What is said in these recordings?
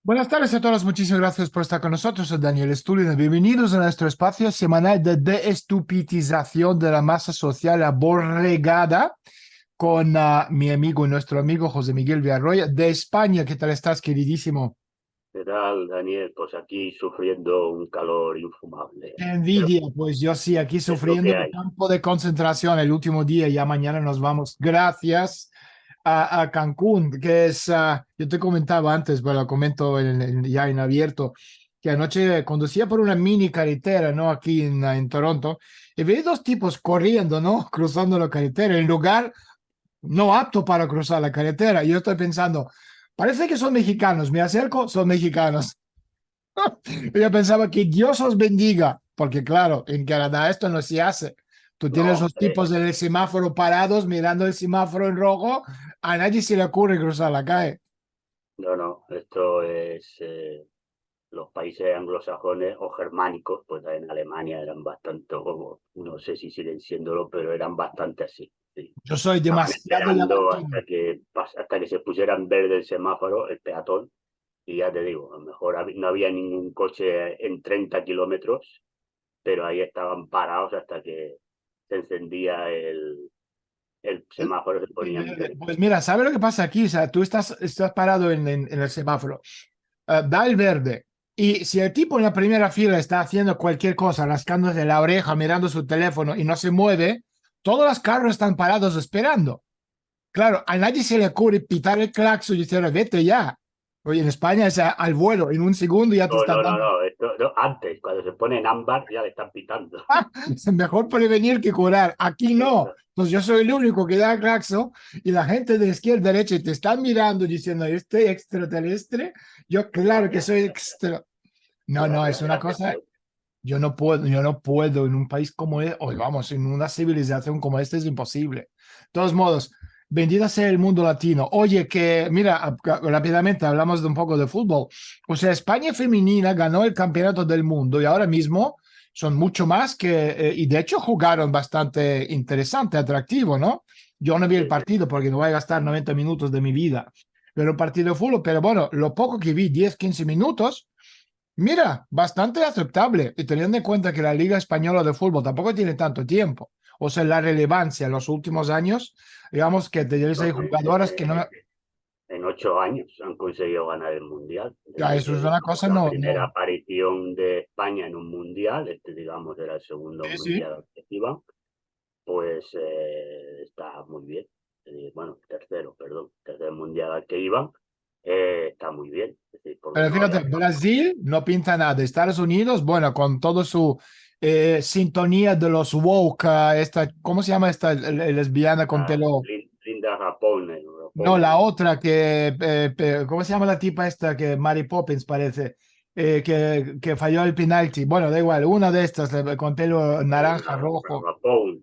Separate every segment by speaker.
Speaker 1: Buenas tardes a todos, muchísimas gracias por estar con nosotros. Soy Daniel Stulin. Bienvenidos a nuestro espacio semanal de deestupidización de la masa social aborregada con mi amigo y nuestro amigo José Miguel Villarroya de España. ¿Qué tal estás, queridísimo?
Speaker 2: ¿Qué tal, Daniel? Pues aquí sufriendo un calor
Speaker 1: Qué
Speaker 2: infumable. Pero
Speaker 1: envidia, pues yo sí, aquí
Speaker 2: es lo
Speaker 1: sufriendo
Speaker 2: que
Speaker 1: el
Speaker 2: hay.
Speaker 1: campo de concentración el último día, ya mañana nos vamos. Gracias a Cancún, que es, yo te comentaba antes, pero lo comento ya en abierto, que anoche conducía por una mini carretera, ¿no? Aquí en Toronto, y vi dos tipos corriendo, ¿no? Cruzando la carretera, en lugar no apto para cruzar la carretera. Y yo estoy pensando, parece que son mexicanos, me acerco, son mexicanos. Yo pensaba que Dios os bendiga, porque claro, en Canadá esto no se hace. Tú
Speaker 2: No,
Speaker 1: tienes los
Speaker 2: hombre,
Speaker 1: tipos en el semáforo parados mirando el semáforo en rojo, a nadie se le ocurre cruzar la calle.
Speaker 2: no. Esto es los países anglosajones o germánicos, pues en Alemania eran bastante, o no sé si siguen siéndolo, pero eran bastante así. Sí.
Speaker 1: Yo soy
Speaker 2: Estaban
Speaker 1: demasiado
Speaker 2: esperando
Speaker 1: latino.
Speaker 2: hasta que se pusiera en verde el semáforo, el peatón, y ya te digo, a lo mejor no había ningún coche en 30 kilómetros, pero ahí estaban parados hasta que se encendía el semáforo, se ponía en verde.
Speaker 1: Pues mira, ¿sabes lo que pasa aquí? O sea, tú estás parado en el semáforo, da el verde. Y si el tipo en la primera fila está haciendo cualquier cosa, rascándose la oreja, mirando su teléfono y no se mueve, todos los carros están parados esperando. Claro, a nadie se le ocurre pitar el claxon y decir, vete ya. Oye, en España es al vuelo, en un segundo ya te
Speaker 2: No,
Speaker 1: están
Speaker 2: no, no,
Speaker 1: dando.
Speaker 2: no, esto, no, antes, cuando se pone en ámbar, ya le están pitando.
Speaker 1: Es mejor prevenir que curar. Aquí no. Entonces yo soy el único que da el claxon y la gente de izquierda a derecha te está mirando diciendo, ¿este extraterrestre? Yo claro que soy extra. No, no, es una
Speaker 2: Gracias,
Speaker 1: cosa, yo no puedo en un país como este, o vamos, en una civilización como esta es imposible. De todos modos, bendito sea el mundo latino. Oye, que mira, rápidamente hablamos de un poco de fútbol. O sea, España femenina ganó el campeonato del mundo y ahora mismo son mucho más que, y de hecho jugaron bastante interesante, atractivo, ¿no? Yo no vi el
Speaker 2: sí, sí.
Speaker 1: partido porque no voy a gastar 90 minutos de mi vida. Pero un partido de fútbol, pero bueno, lo poco que vi, 10 15 minutos, mira, bastante aceptable. Y teniendo en cuenta que la Liga Española de Fútbol tampoco tiene tanto tiempo. O sea, la relevancia en los últimos años, digamos que tenéis ahí
Speaker 2: No,
Speaker 1: jugadoras que no.
Speaker 2: en 8 años han conseguido ganar el Mundial.
Speaker 1: Ya,
Speaker 2: Desde
Speaker 1: eso
Speaker 2: que
Speaker 1: es una
Speaker 2: digamos,
Speaker 1: cosa,
Speaker 2: la
Speaker 1: no,
Speaker 2: primera
Speaker 1: no.
Speaker 2: aparición de España en un Mundial, este digamos era el segundo
Speaker 1: Sí, sí.
Speaker 2: Mundial que iban, pues está muy bien. Bueno, tercero, perdón, tercer Mundial al que iban, está muy bien. Es decir, porque
Speaker 1: Pero
Speaker 2: no
Speaker 1: fíjate,
Speaker 2: había.
Speaker 1: Brasil no pinta nada. Estados Unidos, bueno, con toda su sintonía de los woke, esta, ¿cómo se llama esta lesbiana con pelo?
Speaker 2: Linda Rapone,
Speaker 1: No,
Speaker 2: Rapone,
Speaker 1: la otra que, ¿cómo se llama la tipa esta que Mary Poppins parece? Que falló el penalti. Bueno, da igual, una de estas con pelo naranja, rojo.
Speaker 2: Rapone,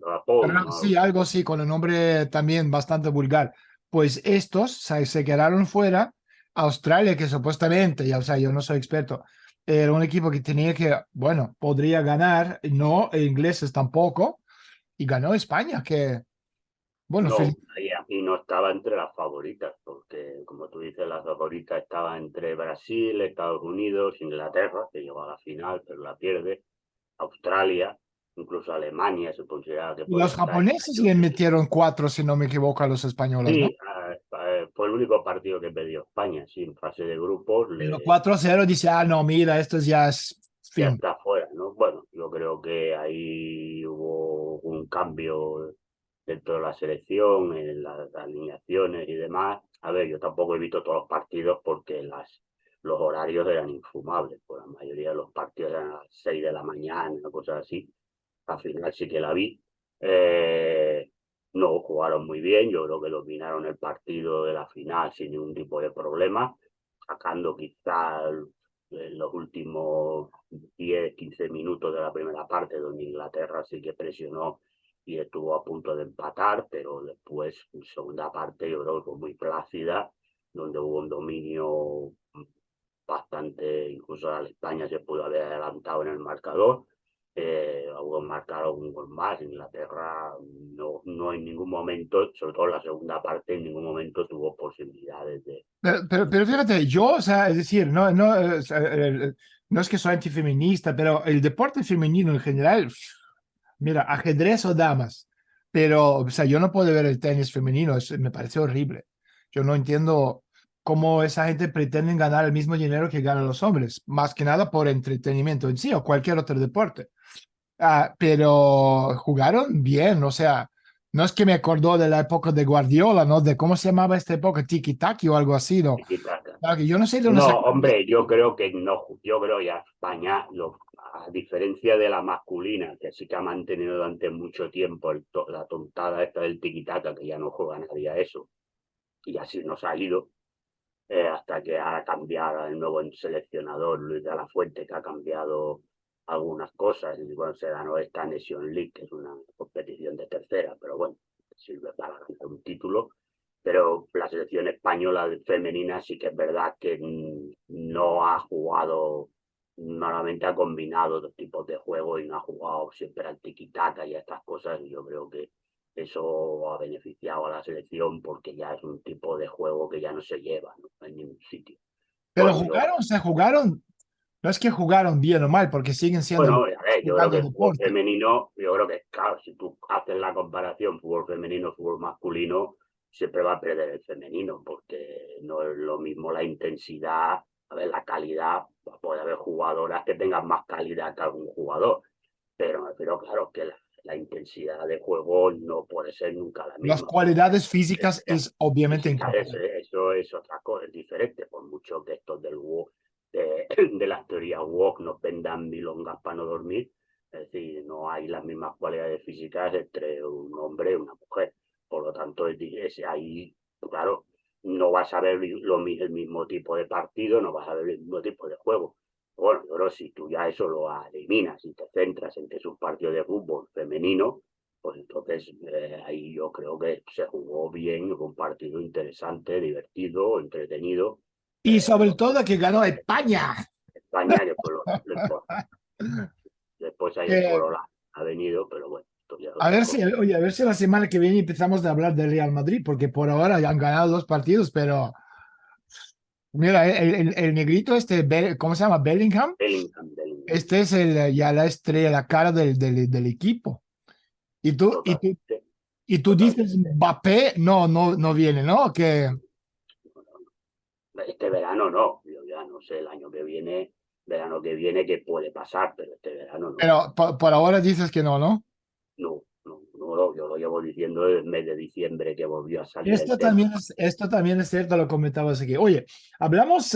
Speaker 1: Sí,
Speaker 2: ¿no?
Speaker 1: algo así, con el nombre también bastante vulgar. Pues estos se quedaron fuera. Australia, que supuestamente, ya, o sea, yo no soy experto, era un equipo que tenía que, bueno, podría ganar, no, e ingleses tampoco, y ganó España, que, bueno,
Speaker 2: No, ahí no estaba entre las favoritas, porque como tú dices, las favoritas estaban entre Brasil, Estados Unidos, Inglaterra, que llegó a la final, pero la pierde, Australia, incluso Alemania se consideraba que podía
Speaker 1: los
Speaker 2: estar en
Speaker 1: japoneses
Speaker 2: ello.
Speaker 1: le metieron cuatro, si no me equivoco, a los españoles, ¿no?
Speaker 2: Sí, fue el único partido que perdió España, sí, en fase de grupos
Speaker 1: Pero 4-0 dice, no, mira, esto ya es
Speaker 2: ya
Speaker 1: fin.
Speaker 2: está fuera, ¿no? Bueno, yo creo que ahí hubo un cambio dentro de la selección, en las alineaciones y demás. A ver, yo tampoco he visto todos los partidos porque los horarios eran infumables, pues la mayoría de los partidos eran a las 6 de la mañana, cosas así. Al final sí que la vi. Eh, no jugaron muy bien, yo creo que dominaron el partido de la final sin ningún tipo de problema, sacando quizás en los últimos 10 15 minutos de la primera parte, donde Inglaterra sí que presionó y estuvo a punto de empatar, pero después, en segunda parte, yo creo que fue muy plácida, donde hubo un dominio bastante, incluso a España se pudo haber adelantado en el marcador. Hubo marcaron un gol más, Inglaterra no en ningún momento, sobre todo en la segunda parte, en ningún momento tuvo posibilidades de...
Speaker 1: Pero fíjate, yo, o sea, es decir, o sea, no es que soy antifeminista, pero el deporte femenino en general, mira, ajedrez o damas, pero, o sea, yo no puedo ver el tenis femenino, me parece horrible. Yo no entiendo cómo esa gente pretende ganar el mismo dinero que ganan los hombres, más que nada por entretenimiento en sí o cualquier otro deporte. Pero jugaron bien, o sea, no es que me acordó de la época de Guardiola, ¿no? De cómo se llamaba esta época, Tiki-Taki o algo así, ¿no? Claro que yo no sé de dónde
Speaker 2: No,
Speaker 1: sacaron.
Speaker 2: hombre, yo creo que no, yo creo ya España, a diferencia de la masculina, que sí que ha mantenido durante mucho tiempo la tontada esta del tiquitaca, que ya no juega nadie a eso, y así nos ha ido, hasta que ha cambiado el nuevo seleccionador, Luis de la Fuente, que ha cambiado algunas cosas, y bueno, se ganó esta Nation League, que es una competición de tercera, pero bueno, sirve para ganar un título. Pero la selección española femenina sí que es verdad que no ha jugado, normalmente ha combinado dos tipos de juego y no ha jugado siempre al tiki-taka y a estas cosas, y yo creo que eso ha beneficiado a la selección porque ya es un tipo de juego que ya no se lleva, ¿no? En ningún sitio.
Speaker 1: Pero
Speaker 2: Bueno, yo,
Speaker 1: jugaron, se jugaron, no es que jugaron bien o mal, porque siguen siendo
Speaker 2: bueno, a ver, yo creo que
Speaker 1: jugando
Speaker 2: el fútbol
Speaker 1: deporte.
Speaker 2: femenino, yo creo que, claro, si tú haces la comparación fútbol femenino, fútbol masculino, siempre va a perder el femenino, porque no es lo mismo la intensidad, a ver, la calidad, puede haber jugadoras que tengan más calidad que algún jugador, pero claro que la intensidad de juego no puede ser nunca la
Speaker 1: Las
Speaker 2: misma.
Speaker 1: cualidades físicas
Speaker 2: Eh,
Speaker 1: es obviamente
Speaker 2: Física,
Speaker 1: incomparable.
Speaker 2: eso es otra cosa, es diferente, por mucho que estos del WOC, de las teorías WOC nos vendan milongas para no dormir, es decir, no hay las mismas cualidades físicas entre un hombre y una mujer, por lo tanto, ahí, claro, no vas a ver el mismo tipo de partido, no vas a ver el mismo tipo de juego. Bueno, pero si tú ya eso lo eliminas y te centras en que es un partido de fútbol femenino, pues entonces ahí yo creo que se jugó bien, fue un partido interesante, divertido, entretenido.
Speaker 1: Y sobre
Speaker 2: Lo
Speaker 1: todo que ganó España.
Speaker 2: España, que fue lo importante. Después ahí el
Speaker 1: Que,
Speaker 2: Corona ha venido, pero bueno, esto ya es
Speaker 1: a
Speaker 2: otra
Speaker 1: ver si,
Speaker 2: cosa.
Speaker 1: oye, a ver si la semana que viene empezamos a hablar del Real Madrid, porque por ahora ya han ganado dos partidos, pero mira, el negrito este, ¿cómo se llama? Bellingham.
Speaker 2: Bellingham, Bellingham,
Speaker 1: Este es ya la estrella, la cara del equipo. Y tú, y tú,
Speaker 2: totalmente,
Speaker 1: y tú dices,
Speaker 2: totalmente.
Speaker 1: Mbappé, no viene, ¿no? Que,
Speaker 2: Este verano no, yo ya no sé el año que viene, verano que viene, qué puede pasar, pero este verano no.
Speaker 1: pero por ahora dices que no.
Speaker 2: No, no, no, yo lo llevo diciendo desde el mes de diciembre que volvió a salir el
Speaker 1: Esto
Speaker 2: tema.
Speaker 1: también esto también es cierto, lo comentabas aquí. Oye, hablamos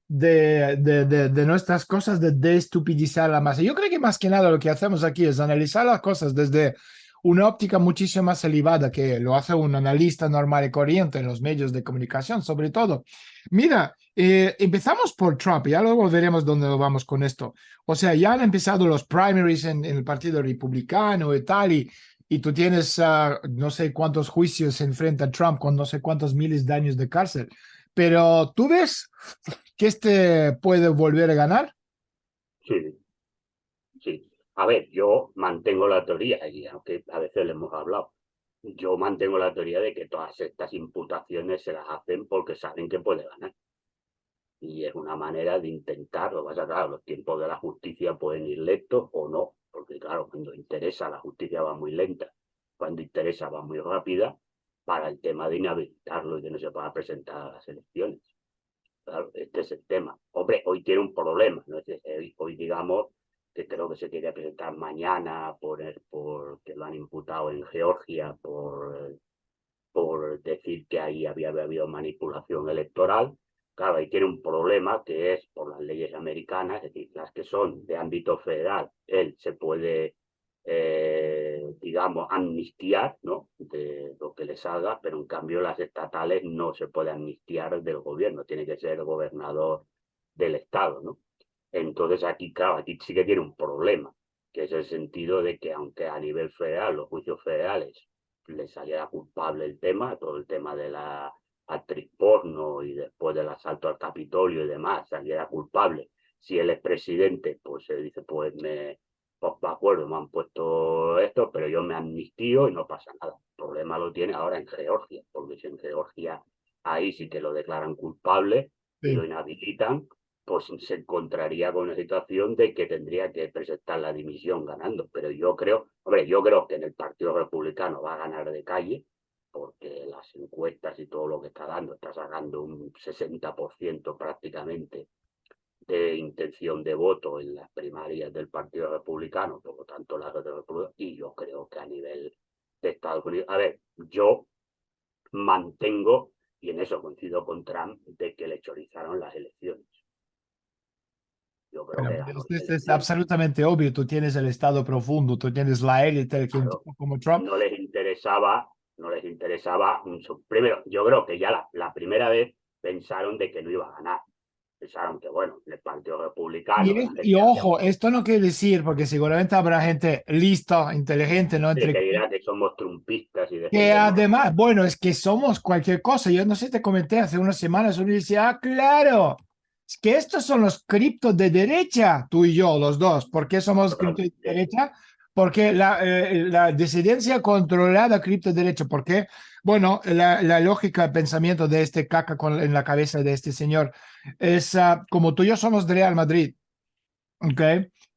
Speaker 1: de nuestras cosas, de estupidizar la masa. Yo creo que más que nada lo que hacemos aquí es analizar las cosas desde una óptica muchísimo más elevada que lo hace un analista normal y corriente en los medios de comunicación, sobre todo. Mira, empezamos por Trump, ya luego veremos dónde lo vamos con esto. O sea, ya han empezado los primaries en el Partido Republicano y tal, y tú tienes no sé cuántos juicios se enfrenta Trump con no sé cuántos miles de años de cárcel. Pero ¿tú ves que este puede volver a ganar?
Speaker 2: Sí, sí. A ver, yo mantengo la teoría, y aunque a veces le hemos hablado, yo mantengo la teoría de que todas estas imputaciones se las hacen porque saben que puede ganar. Y es una manera de intentarlo. Vas a claro, los tiempos de la justicia pueden ir lentos o no, porque claro, cuando interesa la justicia va muy lenta, cuando interesa va muy rápida, para el tema de inhabilitarlo y que no se pueda presentar a las elecciones. Claro, este es el tema. Hombre, hoy tiene un problema, ¿no? Hoy digamos que creo que se quiere presentar mañana por que lo han imputado en Georgia por decir que ahí había habido manipulación electoral. Claro, ahí tiene un problema que es por las leyes americanas, es decir, las que son de ámbito federal, él se puede, digamos, amnistiar, ¿no? De lo que le salga, pero en cambio las estatales no se puede amnistiar del gobierno, tiene que ser el gobernador del estado, ¿no? Entonces aquí, claro, aquí sí que tiene un problema, que es el sentido de que aunque a nivel federal, los juicios federales, le saliera culpable el tema, todo el tema de la actriz porno y después del asalto al Capitolio y demás, saliera culpable. Si él es presidente, pues se dice, pues pues de acuerdo, me han puesto esto, pero yo me amnistío y no pasa nada. El problema lo tiene ahora en Georgia, porque si en Georgia ahí sí que lo declaran culpable y lo
Speaker 1: Sí.
Speaker 2: inhabilitan, pues se encontraría con una situación de que tendría que presentar la dimisión ganando. Pero yo creo, hombre, yo creo que en el Partido Republicano va a ganar de calle, porque las encuestas y todo lo que está dando, está sacando un 60% prácticamente de intención de voto en las primarias del Partido Republicano, por lo tanto la República, y yo creo que a nivel de Estados Unidos, a ver, yo mantengo, y en eso coincido con Trump, de que le chorizaron las elecciones. Yo creo
Speaker 1: Bueno,
Speaker 2: que ganó las
Speaker 1: es
Speaker 2: elecciones.
Speaker 1: absolutamente obvio. Tú tienes el estado profundo, tú tienes la élite, que un
Speaker 2: Claro,
Speaker 1: tipo como Trump.
Speaker 2: no les interesaba, no les interesaba mucho. Primero, yo creo que ya la primera vez pensaron de que no iba a ganar. Pensaron que, bueno, el Partido Republicano, la
Speaker 1: Y
Speaker 2: gente había
Speaker 1: ojo, esto no quiere decir, porque seguramente habrá gente lista, inteligente, ¿no?
Speaker 2: que
Speaker 1: Entre
Speaker 2: dirá que somos trumpistas y
Speaker 1: que
Speaker 2: defendemos la
Speaker 1: además, bueno, es que somos cualquier cosa. Yo no sé, te comenté hace unas semanas, uno dice, ah, claro, es que estos son los criptos de derecha, tú y yo, los dos. ¿Por qué somos criptos de
Speaker 2: totalmente.
Speaker 1: derecha? Porque la disidencia controlada cripto de derecha. ¿Por qué? Bueno, la lógica de pensamiento de este caca en la cabeza de este señor es como tú y yo somos de Real Madrid. ¿Ok?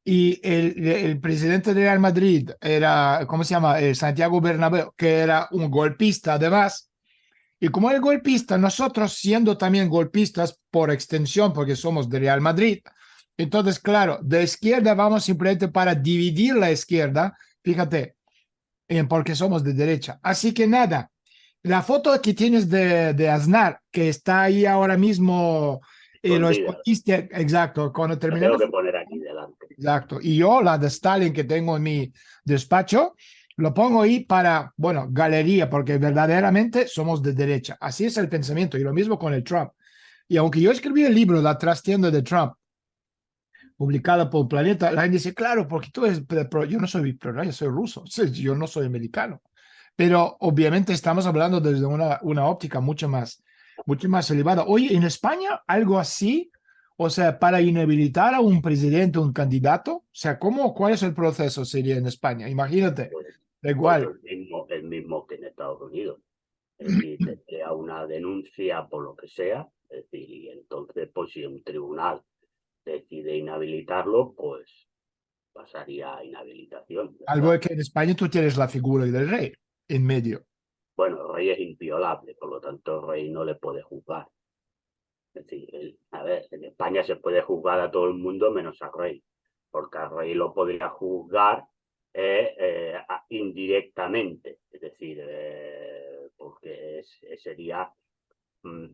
Speaker 1: Y el presidente de Real Madrid era, ¿cómo se llama? Santiago Bernabéu, que era un golpista además. Y como el golpista, nosotros siendo también golpistas por extensión, porque somos de Real Madrid, entonces, claro, de izquierda vamos simplemente para dividir la izquierda, fíjate, porque somos de derecha. Así que nada, la foto que tienes de Aznar, que está ahí ahora mismo, lo
Speaker 2: Escondida.
Speaker 1: escogiste, exacto, cuando
Speaker 2: La tengo
Speaker 1: terminemos.
Speaker 2: que poner aquí delante.
Speaker 1: Exacto. Y yo, la de Stalin que tengo en mi despacho, lo pongo ahí para, bueno, galería, porque verdaderamente somos de derecha. Así es el pensamiento. Y lo mismo con el Trump. Y aunque yo escribí el libro La trastienda de Trump, publicado por Planeta, la gente dice, claro, porque tú eres, yo no soy pro, yo soy ruso, yo no soy americano. Pero obviamente estamos hablando desde una óptica mucho más elevada. Oye, en España, algo así, o sea, para inhabilitar a un presidente, un candidato, o sea, ¿cuál es el proceso sería en España? Imagínate,
Speaker 2: Pues,
Speaker 1: da
Speaker 2: pues
Speaker 1: igual.
Speaker 2: el mismo que en Estados Unidos. Es decir, te crea una denuncia por lo que sea, es decir, y entonces, pues si un tribunal decide inhabilitarlo, pues pasaría a inhabilitación, ya
Speaker 1: Algo
Speaker 2: está.
Speaker 1: de que en España tú tienes la figura del rey en medio.
Speaker 2: Bueno, el rey es inviolable, por lo tanto, el rey no le puede juzgar. Es decir, a ver, en España se puede juzgar a todo el mundo menos al rey, porque al rey lo podría juzgar indirectamente, es decir, porque sería,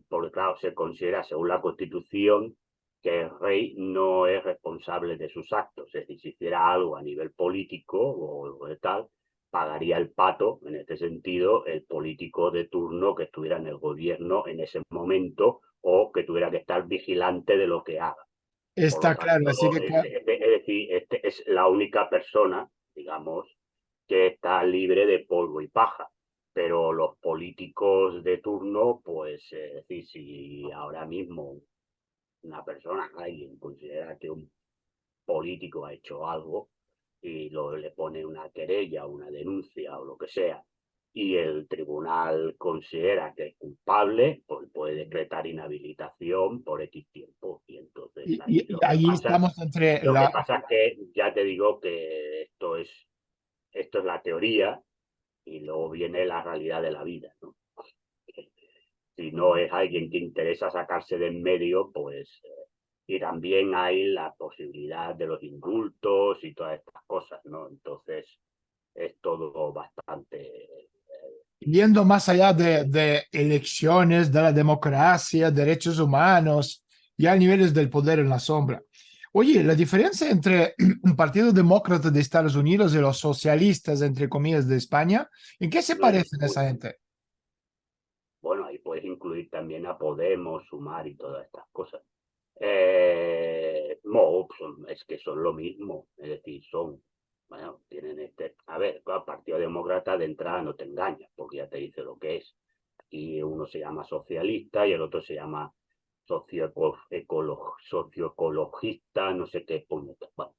Speaker 2: porque claro, se considera según la Constitución que el rey no es responsable de sus actos, es decir, si hiciera algo a nivel político o de tal, pagaría el pato, en este sentido, el político de turno que estuviera en el gobierno en ese momento o que tuviera que estar vigilante de lo que haga. Por lo
Speaker 1: Está claro,
Speaker 2: tanto,
Speaker 1: así que
Speaker 2: es decir, este es la única persona, digamos, que está libre de polvo y paja. Pero los políticos de turno, pues, es decir, si ahora mismo una persona, alguien considera que un político ha hecho algo y le pone una querella, una denuncia o lo que sea, y el tribunal considera que es culpable, pues puede decretar inhabilitación por X tiempo. Y entonces ahí
Speaker 1: y ahí estamos entre
Speaker 2: lo que pasa es que ya te digo que esto es la teoría y luego viene la realidad de la vida, ¿no? Si no es alguien que interesa sacarse de en medio, pues y también hay la posibilidad de los indultos y todas estas cosas, ¿no? Entonces es todo bastante
Speaker 1: yendo más allá de elecciones, de la democracia, derechos humanos, ya a niveles del poder en la sombra. Oye, la diferencia entre un partido demócrata de Estados Unidos y los socialistas, entre comillas, de España, ¿en qué se
Speaker 2: no es
Speaker 1: parecen
Speaker 2: ninguna.
Speaker 1: esa gente?
Speaker 2: Bueno, ahí puedes incluir también a Podemos, Sumar y todas estas cosas. No, es que son lo mismo, es decir, bueno, tienen a ver, el Partido Demócrata de entrada no te engaña, porque ya te dice lo que es. Aquí uno se llama socialista y el otro se llama socioecologista, no sé qué, bueno,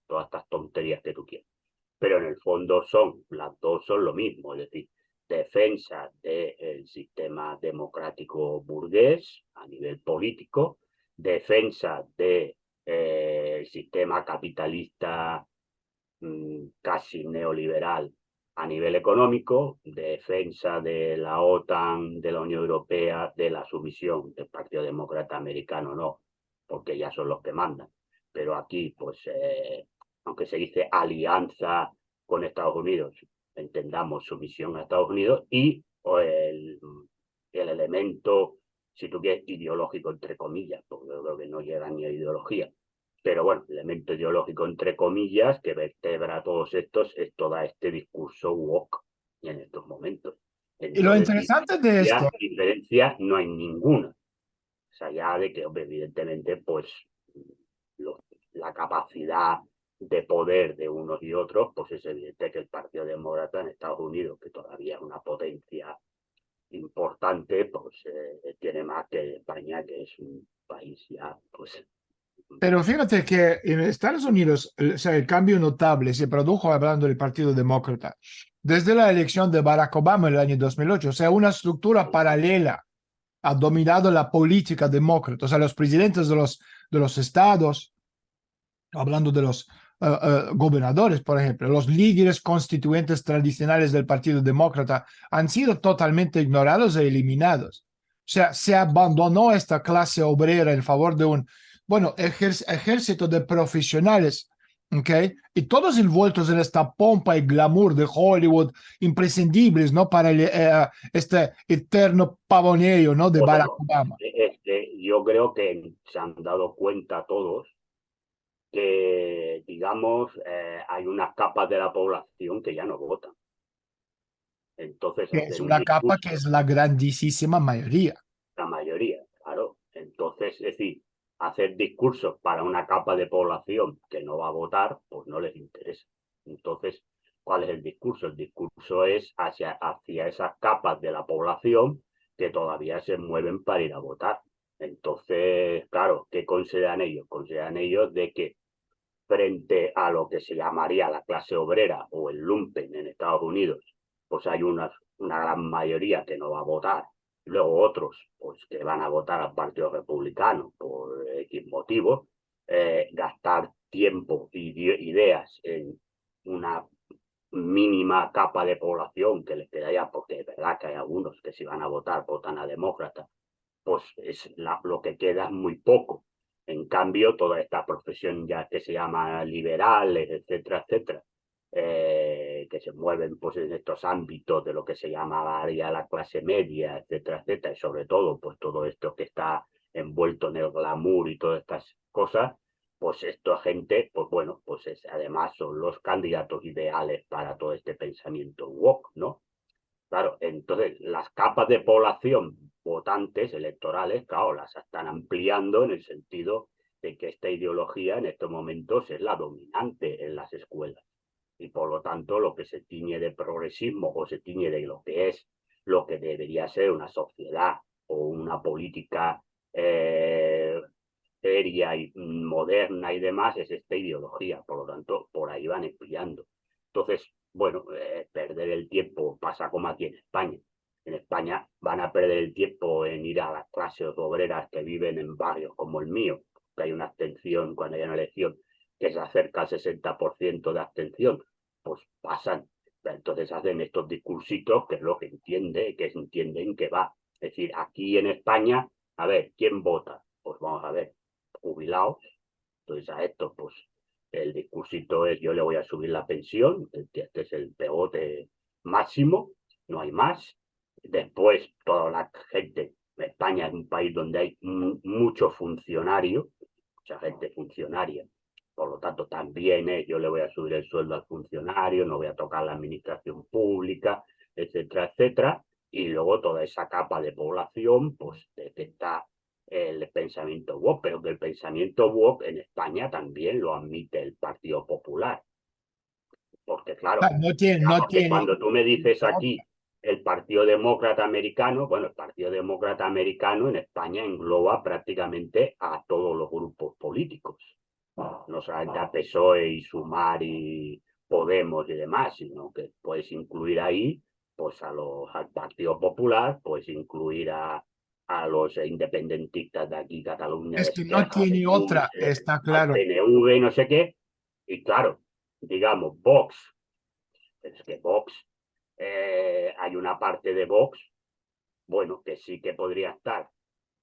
Speaker 2: todas estas tonterías que tú quieras. pero en el fondo las dos son lo mismo, es decir, defensa del sistema democrático burgués a nivel político, defensa del sistema capitalista casi neoliberal a nivel económico, defensa de la OTAN, de la Unión Europea, de la sumisión del Partido Demócrata Americano, no, porque ya son los que mandan. Pero aquí, pues, aunque se dice alianza con Estados Unidos, entendamos sumisión a Estados Unidos y el elemento, si tú quieres, ideológico, entre comillas, porque yo creo que no llega ni a ideología, pero bueno, elemento ideológico entre comillas que vertebra todos estos es todo este discurso woke en estos momentos.
Speaker 1: Y lo
Speaker 2: Entonces,
Speaker 1: interesante de esto,
Speaker 2: diferencia no hay ninguna. O sea, ya de que evidentemente pues la capacidad de poder de unos y otros, pues es evidente que el Partido Demócrata en Estados Unidos, que todavía es una potencia importante, pues tiene más que España, que es un país ya, pues
Speaker 1: pero fíjate que en Estados Unidos, o sea, el cambio notable se produjo hablando del Partido Demócrata desde la elección de Barack Obama en el año 2008. O sea, una estructura paralela ha dominado la política demócrata. O sea, los presidentes de los estados, hablando de los gobernadores, por ejemplo, los líderes constituyentes tradicionales del Partido Demócrata han sido totalmente ignorados e eliminados. O sea, se abandonó esta clase obrera en favor de un, bueno, ejército de profesionales, ¿ok? Y todos envueltos en esta pompa y glamour de Hollywood, imprescindibles, ¿no? Para este eterno pavoneo, ¿no? De Barack
Speaker 2: bueno,
Speaker 1: Obama.
Speaker 2: yo creo que se han dado cuenta todos que, digamos, hay unas capas de la población que ya no votan. Entonces,
Speaker 1: Que
Speaker 2: hacer
Speaker 1: es
Speaker 2: un
Speaker 1: una capa
Speaker 2: discurso,
Speaker 1: que es la grandísima mayoría.
Speaker 2: la mayoría, claro. Entonces, es decir, hacer discursos para una capa de población que no va a votar, pues no les interesa. Entonces, ¿cuál es el discurso? El discurso es hacia esas capas de la población que todavía se mueven para ir a votar. Entonces, claro, ¿qué consideran ellos? Consideran ellos de que frente a lo que se llamaría la clase obrera o el lumpen en Estados Unidos, pues hay una gran mayoría que no va a votar. Luego otros, pues que van a votar al Partido Republicano por X motivos, gastar tiempo y ideas en una mínima capa de población que les quedaría, porque es verdad que hay algunos que si van a votar votan a demócratas, pues lo que queda es muy poco. En cambio, toda esta profesión ya que se llama liberales, etcétera, etcétera, que se mueven pues en estos ámbitos de lo que se llamaría la clase media, etcétera, etcétera, y sobre todo pues todo esto que está envuelto en el glamour y todas estas cosas, pues esta gente, pues bueno, pues además son los candidatos ideales para todo este pensamiento woke, ¿no? Claro, entonces las capas de población votantes electorales, claro, las están ampliando en el sentido de que esta ideología en estos momentos es la dominante en las escuelas. Y por lo tanto, lo que se tiñe de progresismo o se tiñe de lo que es lo que debería ser una sociedad o una política seria y moderna y demás, es esta ideología. Por lo tanto, por ahí van estudiando. Entonces, bueno, perder el tiempo pasa como aquí en España. En España van a perder el tiempo en ir a las clases obreras que viven en barrios como el mío, que hay una abstención cuando hay una elección que se acerca al 60% de abstención, pues pasan. Entonces hacen estos discursitos que es lo que entienden que va. Es decir, aquí en España, a ver, ¿quién vota? Pues vamos a ver, jubilados. Entonces a esto, pues el discursito es yo le voy a subir la pensión, este es el pegote máximo, no hay más. Después, toda la gente, España es un país donde hay mucho funcionario, mucha gente funcionaria. Por lo tanto, también yo le voy a subir el sueldo al funcionario, no voy a tocar la administración pública, etcétera, etcétera. Y luego toda esa capa de población, pues detecta el pensamiento woke, pero que el pensamiento woke en España también lo admite el Partido Popular. Porque claro,
Speaker 1: No tiene, no
Speaker 2: porque
Speaker 1: tiene.
Speaker 2: cuando tú me dices aquí el Partido Demócrata Americano, bueno, el Partido Demócrata Americano en España engloba prácticamente a todos los grupos políticos, no solamente a PSOE y Sumar y Podemos y demás, sino que puedes incluir ahí pues al Partido Popular, puedes incluir a los independentistas de aquí, Cataluña, de
Speaker 1: Es que no
Speaker 2: Esquerra, de
Speaker 1: tiene
Speaker 2: Junts,
Speaker 1: otra, está
Speaker 2: al
Speaker 1: claro.
Speaker 2: PNV y no sé qué. Y claro, digamos, Vox, es que Vox, hay una parte de Vox, bueno, que sí que podría estar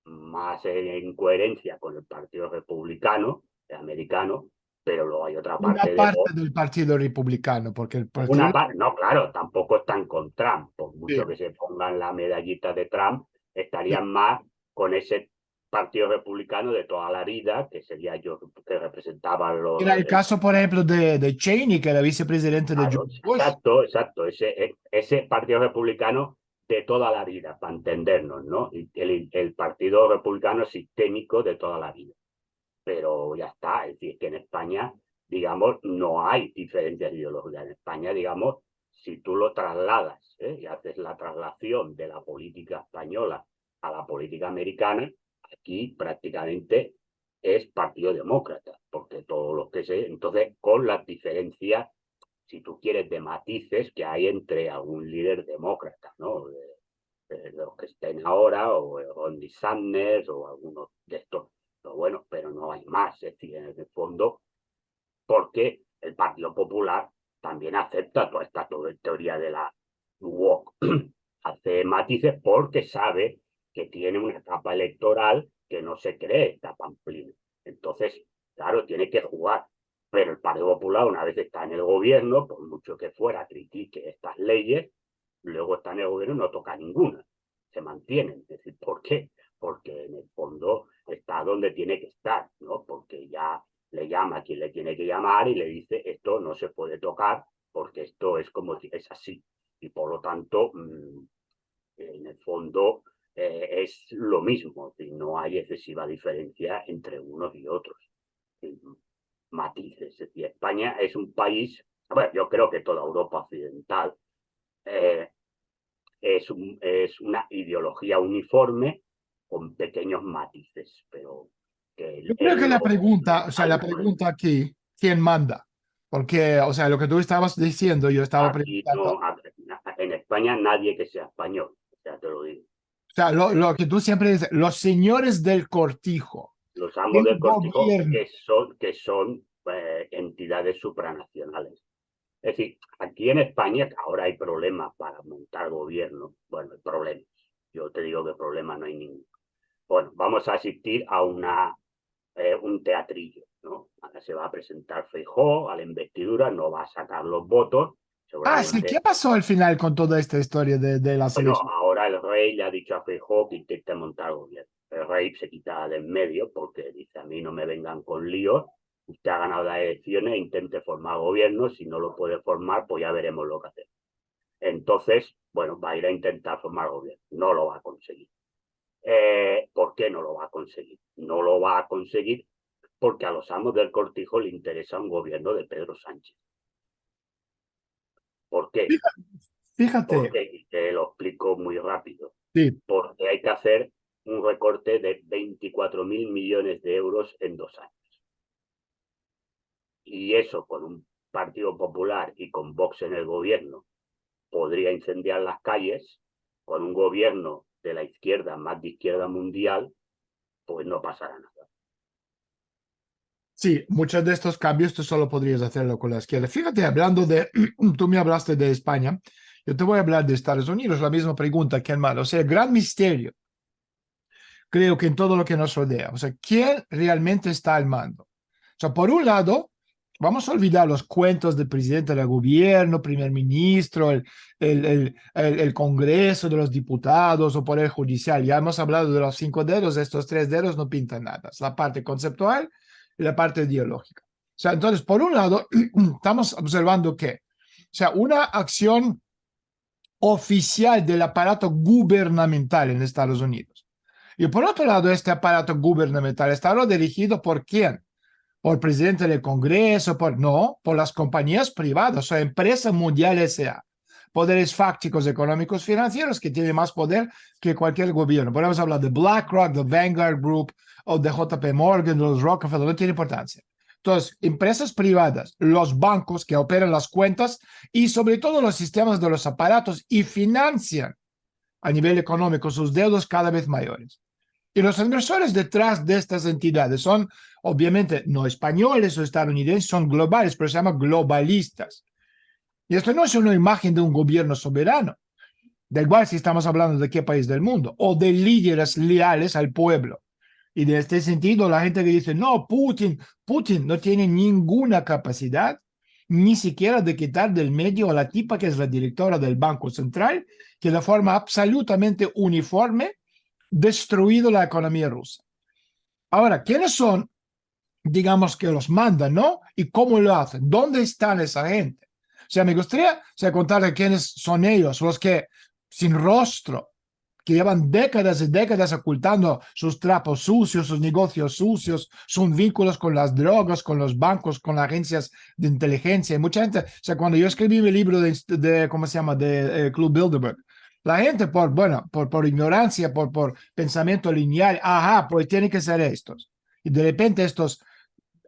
Speaker 2: más en coherencia con el Partido Republicano americano, pero luego hay otra
Speaker 1: Una
Speaker 2: parte de
Speaker 1: parte
Speaker 2: Vox.
Speaker 1: del Partido Republicano, porque el
Speaker 2: Una
Speaker 1: Partido...
Speaker 2: parte, no, claro, tampoco están con Trump, por
Speaker 1: Sí,
Speaker 2: mucho que se pongan la medallita de Trump,
Speaker 1: sí.
Speaker 2: estarían más con ese partido republicano de toda la vida, que sería yo, que representaban
Speaker 1: Era el
Speaker 2: el,
Speaker 1: caso, por ejemplo, de Cheney, que era vicepresidente de
Speaker 2: claro,
Speaker 1: George Bush.
Speaker 2: exacto, exacto, ese partido republicano de toda la vida, para entendernos, ¿no? El partido republicano sistémico de toda la vida. Pero ya está, es decir, que en España, digamos, no hay diferencias ideológicas. En España, digamos, si tú lo trasladas y haces la traslación de la política española a la política americana, aquí prácticamente es Partido Demócrata, porque todos los que se... Entonces, con las diferencias, si tú quieres, de matices que hay entre algún líder demócrata, ¿no? De los que estén ahora, o Ron DeSantis, o algunos de estos. Pero bueno, pero no hay más, es decir, en el fondo, porque el Partido Popular también acepta toda esta teoría de la woke, hace matices porque sabe que tiene una etapa electoral que no se cree esta pamplina. Entonces, claro, tiene que jugar. Pero el Partido Popular, una vez está en el gobierno, por mucho que fuera critique estas leyes, luego está en el gobierno y no toca ninguna. Se mantienen. Es decir, ¿por qué? Porque en el fondo está donde tiene que estar, ¿no? Porque ya le llama a quien le tiene que llamar y le dice esto no se puede tocar porque esto es como es así. Y por lo tanto, en el fondo es lo mismo, y no hay excesiva diferencia entre unos y otros. Matices. Es decir, España es un país, bueno, yo creo que toda Europa occidental eh, es una ideología uniforme con pequeños matices, pero que
Speaker 1: Yo creo que la pregunta, o sea, la
Speaker 2: pues,
Speaker 1: pregunta aquí, ¿quién manda? Porque, o sea, lo que tú estabas diciendo, yo estaba
Speaker 2: aquí
Speaker 1: preguntando,
Speaker 2: no, en España nadie que sea español, ya te lo digo.
Speaker 1: o sea, lo que tú siempre dices, los señores del cortijo,
Speaker 2: Los amos
Speaker 1: el
Speaker 2: del cortijo
Speaker 1: gobierno.
Speaker 2: que son entidades supranacionales. Es decir, aquí en España, que ahora hay problemas para montar gobierno, bueno, hay problemas. Yo te digo que problemas no hay ninguno. Bueno, vamos a asistir a un teatrillo, ¿no? Ahora se va a presentar Feijóo a la investidura, no va a sacar los votos,
Speaker 1: Ah, sí, ¿qué
Speaker 2: seguramente.
Speaker 1: pasó al final con toda esta historia de la
Speaker 2: Bueno,
Speaker 1: selección?
Speaker 2: ahora el rey le ha dicho a Feijóo que intente montar gobierno. El rey se quita de en medio porque dice, a mí no me vengan con líos, usted ha ganado las elecciones, intente formar gobierno, si no lo puede formar, pues ya veremos lo que hacer. Entonces, bueno, va a ir a intentar formar gobierno, no lo va a conseguir. ¿Por qué no lo va a conseguir? No lo va a conseguir porque a los amos del cortijo le interesa un gobierno de Pedro Sánchez. ¿Por qué?
Speaker 1: Fíjate,
Speaker 2: Porque te lo explico muy rápido.
Speaker 1: sí,
Speaker 2: Porque hay que hacer un recorte de 24.000 millones de euros en 2 años. Y eso con un Partido Popular y con Vox en el gobierno podría incendiar las calles. Con un gobierno de la izquierda, más de izquierda mundial, pues no pasará nada.
Speaker 1: sí, muchos de estos cambios tú solo podrías hacerlo con la izquierda. Fíjate, hablando de, tú me hablaste de España, yo te voy a hablar de Estados Unidos, la misma pregunta que en mal, o sea, el gran misterio, creo que en todo lo que nos rodea, o sea, ¿quién realmente está al mando? O sea, por un lado, vamos a olvidar los cuentos del presidente del gobierno, primer ministro, el Congreso de los diputados o poder judicial. Ya hemos hablado de los 5 dedos, estos 3 dedos no pintan nada. Es la parte conceptual y la parte ideológica. O sea, entonces, por un lado, estamos observando que, o sea, una acción oficial del aparato gubernamental en Estados Unidos. Y por otro lado, este aparato gubernamental está dirigido por quién? Por el presidente del Congreso, no, por las compañías privadas o Empresa Mundial S.A. Poderes fácticos económicos financieros que tienen más poder que cualquier gobierno. Podemos hablar de BlackRock, de Vanguard Group o de JP Morgan, de los Rockefeller, no tiene importancia. Entonces, empresas privadas, los bancos que operan las cuentas y sobre todo los sistemas de los aparatos y financian a nivel económico sus deudas cada vez mayores. Y los inversores detrás de estas entidades son, obviamente, no españoles o estadounidenses, son globales, pero se llaman globalistas. Y esto no es una imagen de un gobierno soberano, da igual si estamos hablando de qué país del mundo, o de líderes leales al pueblo. Y de este sentido, la gente que dice, no, Putin no tiene ninguna capacidad, ni siquiera de quitar del medio a la tipa que es la directora del Banco Central, que de forma absolutamente uniforme destruido la economía rusa. Ahora, ¿quiénes son, digamos, que los mandan, no? ¿Y cómo lo hacen? ¿Dónde están esa gente? O sea, me gustaría contarle quiénes son ellos, los que sin rostro, que llevan décadas y décadas ocultando sus trapos sucios, sus negocios sucios, sus vínculos con las drogas, con los bancos, con las agencias de inteligencia. Y mucha gente, o sea, cuando yo escribí mi libro ¿cómo se llama?, de Club Bilderberg, la gente por ignorancia, por pensamiento lineal, ajá, pues tiene que ser estos. Y de repente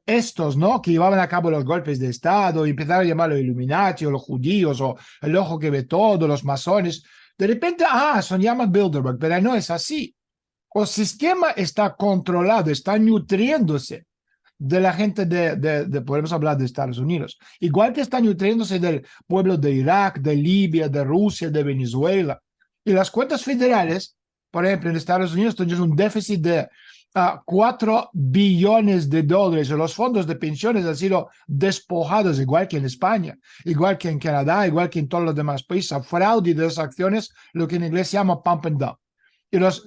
Speaker 1: estos, ¿no?, que llevaban a cabo los golpes de Estado y empezaron a llamarlos Illuminati o los judíos o el ojo que ve todo, los masones, de repente, son llamados Bilderberg, pero no es así. El sistema está controlado, está nutriéndose de la gente podemos hablar de Estados Unidos, igual que está nutriéndose del pueblo de Irak, de Libia, de Rusia, de Venezuela. Y las cuentas federales, por ejemplo, en Estados Unidos tenemos un déficit de 4 billones de dólares. Los fondos de pensiones han sido despojados, igual que en España, igual que en Canadá, igual que en todos los demás países. A fraude de las acciones, lo que en inglés se llama pump and dump. Y los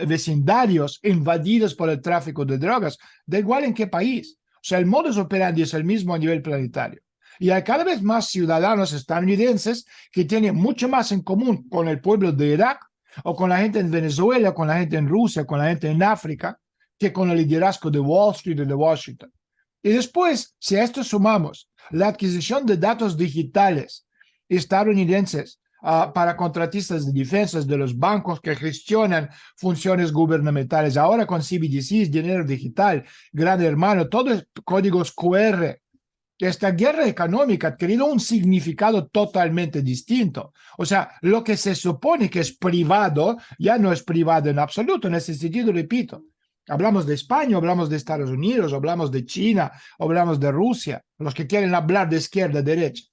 Speaker 1: vecindarios invadidos por el tráfico de drogas, da igual en qué país. O sea, el modus operandi es el mismo a nivel planetario. Y hay cada vez más ciudadanos estadounidenses que tienen mucho más en común con el pueblo de Irak o con la gente en Venezuela, con la gente en Rusia, con la gente en África, que con el liderazgo de Wall Street y de Washington. Y después, si a esto sumamos la adquisición de datos digitales estadounidenses para contratistas de defensa de los bancos que gestionan funciones gubernamentales, ahora con CBDCs, dinero digital, gran hermano, todos códigos QR. Esta guerra económica ha adquirido un significado totalmente distinto. O sea, lo que se supone que es privado, ya no es privado en absoluto. En ese sentido, repito, hablamos de España, hablamos de Estados Unidos, hablamos de China, hablamos de Rusia, los que quieren hablar de izquierda, derecha.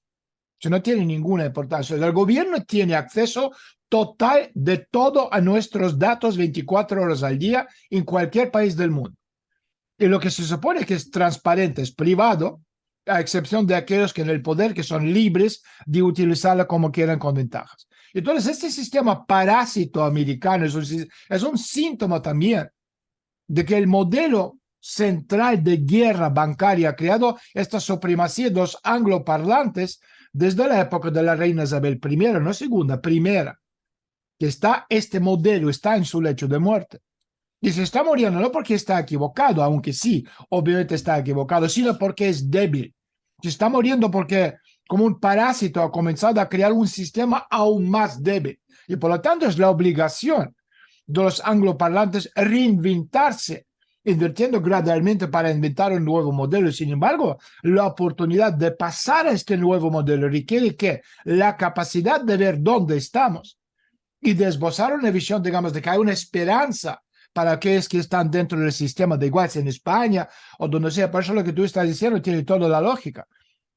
Speaker 1: Eso no tiene ninguna importancia. El gobierno tiene acceso total de todo a nuestros datos 24 horas al día en cualquier país del mundo. Y lo que se supone que es transparente, es privado, a excepción de aquellos que en el poder, que son libres de utilizarla como quieran con ventajas. Entonces, este sistema parásito americano es un síntoma también de que el modelo central de guerra bancaria ha creado esta supremacía de los angloparlantes desde la época de la reina Isabel I, no segunda, primera, que está este modelo, está en su lecho de muerte. Y se está muriendo no porque está equivocado, aunque sí, obviamente está equivocado, sino porque es débil. Se está muriendo porque, como un parásito, ha comenzado a crear un sistema aún más débil. Y por lo tanto es la obligación de los angloparlantes reinventarse, invirtiendo gradualmente para inventar un nuevo modelo. Sin embargo, la oportunidad de pasar a este nuevo modelo requiere que la capacidad de ver dónde estamos y de esbozar una visión, digamos, de que hay una esperanza para aquellos que están dentro del sistema, de igual sea en España o donde sea. Por eso lo que tú estás diciendo tiene toda la lógica.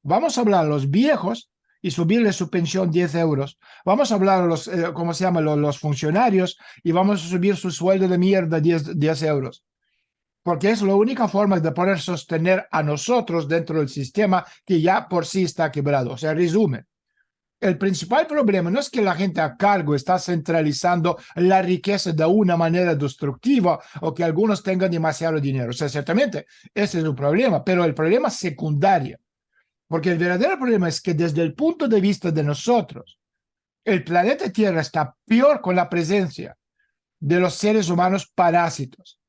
Speaker 1: Vamos a hablar a los viejos y subirle su pensión 10 euros. Vamos a hablar a los, ¿cómo se llama?, los funcionarios, y vamos a subir su sueldo de mierda 10 euros. Porque es la única forma de poder sostener a nosotros dentro del sistema que ya por sí está quebrado. O sea, resumen. El principal problema no es que la gente a cargo está centralizando la riqueza de una manera destructiva o que algunos tengan demasiado dinero. O sea, ciertamente ese es un problema, pero el problema secundario, porque el verdadero problema es que desde el punto de vista de nosotros, el planeta Tierra está peor con la presencia de los seres humanos parásitos,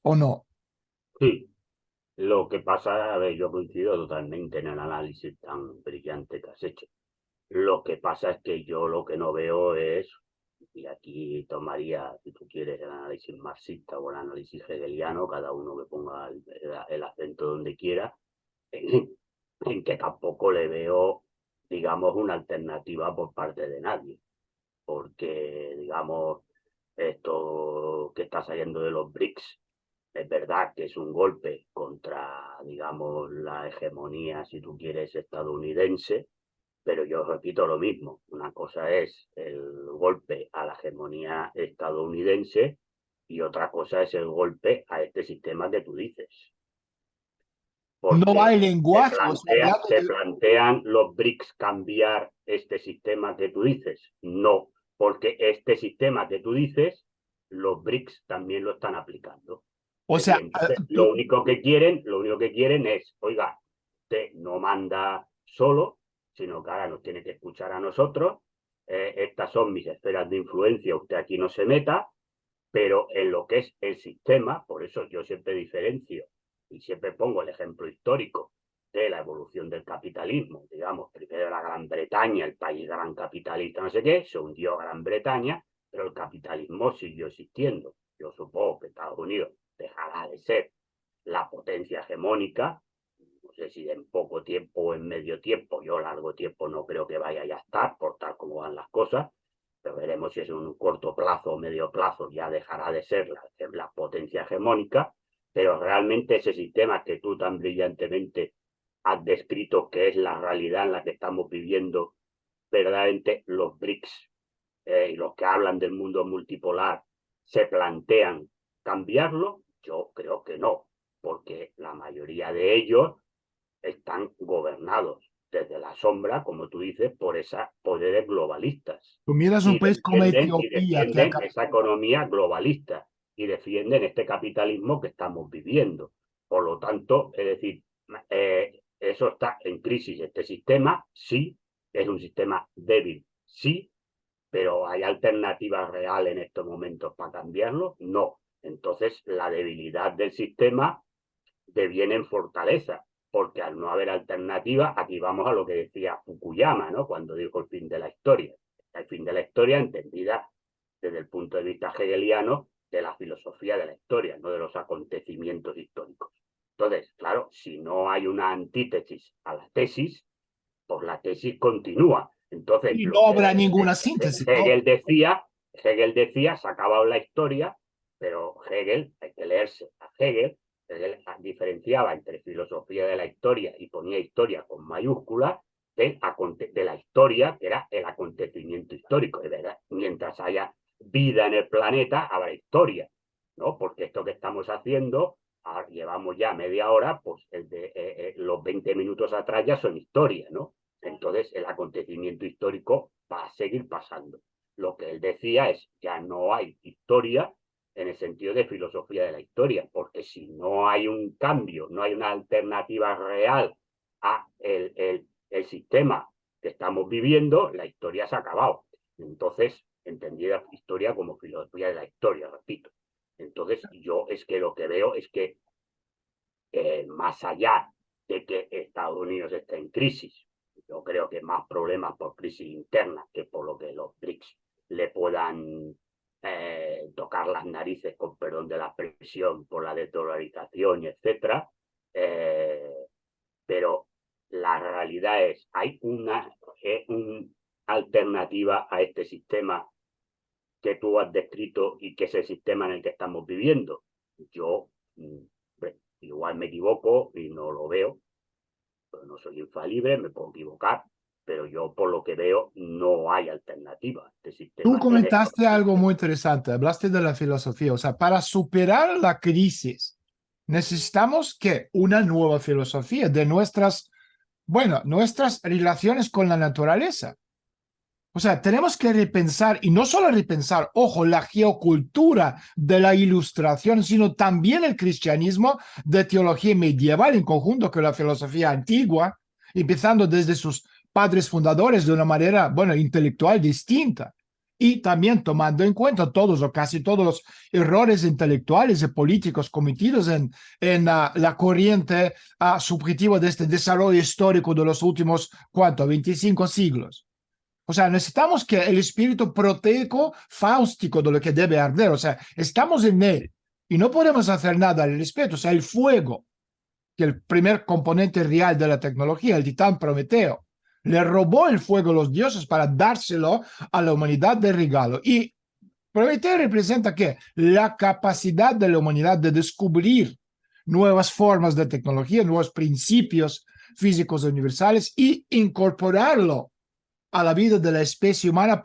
Speaker 1: ¿o no?
Speaker 2: Sí, lo que pasa, a ver, yo coincido totalmente en el análisis tan brillante que has hecho. Lo que pasa es que yo lo que no veo es Y aquí tomaría, si tú quieres, el análisis marxista o el análisis hegeliano, cada uno que ponga el acento donde quiera, en que tampoco le veo, digamos, una alternativa por parte de nadie. Porque, digamos, esto que está saliendo de los BRICS, es verdad que es un golpe contra, digamos, la hegemonía, si tú quieres, estadounidense, pero yo repito lo mismo. Una cosa es el golpe a la hegemonía estadounidense y otra cosa es el golpe a este sistema que tú dices.
Speaker 1: No hay
Speaker 2: Porque
Speaker 1: lenguaje, o sea, hablando
Speaker 2: se
Speaker 1: de...
Speaker 2: plantean los BRICS cambiar este sistema que tú dices. No, porque este sistema que tú dices, los BRICS también lo están aplicando.
Speaker 1: O
Speaker 2: Y
Speaker 1: sea,
Speaker 2: entonces
Speaker 1: tú,
Speaker 2: lo único que quieren es, oiga, usted no manda solo, sino que ahora nos tiene que escuchar a nosotros. Estas son mis esferas de influencia, usted aquí no se meta, pero en lo que es el sistema, por eso yo siempre diferencio y siempre pongo el ejemplo histórico de la evolución del capitalismo. Digamos, primero la Gran Bretaña, el país gran capitalista, no sé qué, se hundió Gran Bretaña, pero el capitalismo siguió existiendo. Yo supongo que Estados Unidos dejará de ser la potencia hegemónica, no sé si en poco tiempo o en medio tiempo, yo largo tiempo no creo que vaya a estar por tal como van las cosas, pero veremos si es un corto plazo o medio plazo, ya dejará de ser la potencia hegemónica, pero realmente ese sistema que tú tan brillantemente has descrito, que es la realidad en la que estamos viviendo, verdaderamente los BRICS y los que hablan del mundo multipolar se plantean cambiarlo, yo creo que no, porque la mayoría de ellos están gobernados desde la sombra, como tú dices, por esos poderes globalistas
Speaker 1: tú miras un país como
Speaker 2: y
Speaker 1: Etiopía, que
Speaker 2: defienden
Speaker 1: acá,
Speaker 2: esa economía globalista y defienden este capitalismo que estamos viviendo. Por lo tanto, es decir, eso está en crisis. Este sistema sí es un sistema débil, sí, pero ¿hay alternativas reales en estos momentos para cambiarlo? No. Entonces, la debilidad del sistema deviene en fortaleza, porque al no haber alternativa, aquí vamos a lo que decía Fukuyama, ¿no? Cuando dijo el fin de la historia. El fin de la historia entendida desde el punto de vista hegeliano de la filosofía de la historia, no de los acontecimientos históricos. Entonces, claro, si no hay una antítesis a la tesis, pues la tesis continúa. Entonces,
Speaker 1: y
Speaker 2: lo
Speaker 1: no
Speaker 2: que
Speaker 1: habrá ninguna síntesis, ¿no?
Speaker 2: Hegel decía, se ha acabado la historia, pero Hegel, hay que leerse a Hegel diferenciaba entre filosofía de la historia y ponía historia con mayúsculas de la historia, que era el acontecimiento histórico. Es verdad, mientras haya vida en el planeta, habrá historia, ¿no? Porque esto que estamos haciendo, ahora llevamos ya media hora, pues los 20 minutos atrás ya son historia, ¿no? Entonces el acontecimiento histórico va a seguir pasando. Lo que él decía es, ya no hay historia en el sentido de filosofía de la historia, porque si no hay un cambio, no hay una alternativa real a el sistema que estamos viviendo, la historia se ha acabado. Entonces, entendida historia como filosofía de la historia, repito. Entonces, yo es que lo que veo es que más allá de que Estados Unidos esté en crisis, yo creo que más problemas por crisis interna que por lo que los BRICS le puedan tocar las narices, con perdón de la expresión, por la desdolarización, etcétera. Pero la realidad es, hay una alternativa a este sistema que tú has descrito y que es el sistema en el que estamos viviendo. Yo igual me equivoco y no lo veo, pero no soy infalible, me puedo equivocar, pero yo por lo que veo no hay alternativa. Este
Speaker 1: Tú
Speaker 2: sistema es esto.
Speaker 1: comentaste algo muy interesante, hablaste de la filosofía, o sea, para superar la crisis necesitamos que una nueva filosofía de nuestras, bueno, nuestras relaciones con la naturaleza. O sea, tenemos que repensar, y no solo repensar, ojo, la geocultura de la ilustración, sino también el cristianismo de teología medieval en conjunto con la filosofía antigua, empezando desde sus padres fundadores de una manera, bueno, intelectual distinta. Y también tomando en cuenta todos o casi todos los errores intelectuales y políticos cometidos en la corriente subjetiva de este desarrollo histórico de los últimos, ¿cuánto? 25 siglos. O sea, necesitamos que el espíritu proteico fáustico de lo que debe arder, o sea, estamos en él y no podemos hacer nada al respecto. O sea, el fuego, que el primer componente real de la tecnología, el titán Prometeo, le robó el fuego a los dioses para dárselo a la humanidad de regalo. Y Prometeo representa ¿qué? La capacidad de la humanidad de descubrir nuevas formas de tecnología, nuevos principios físicos universales y incorporarlo a la vida de la especie humana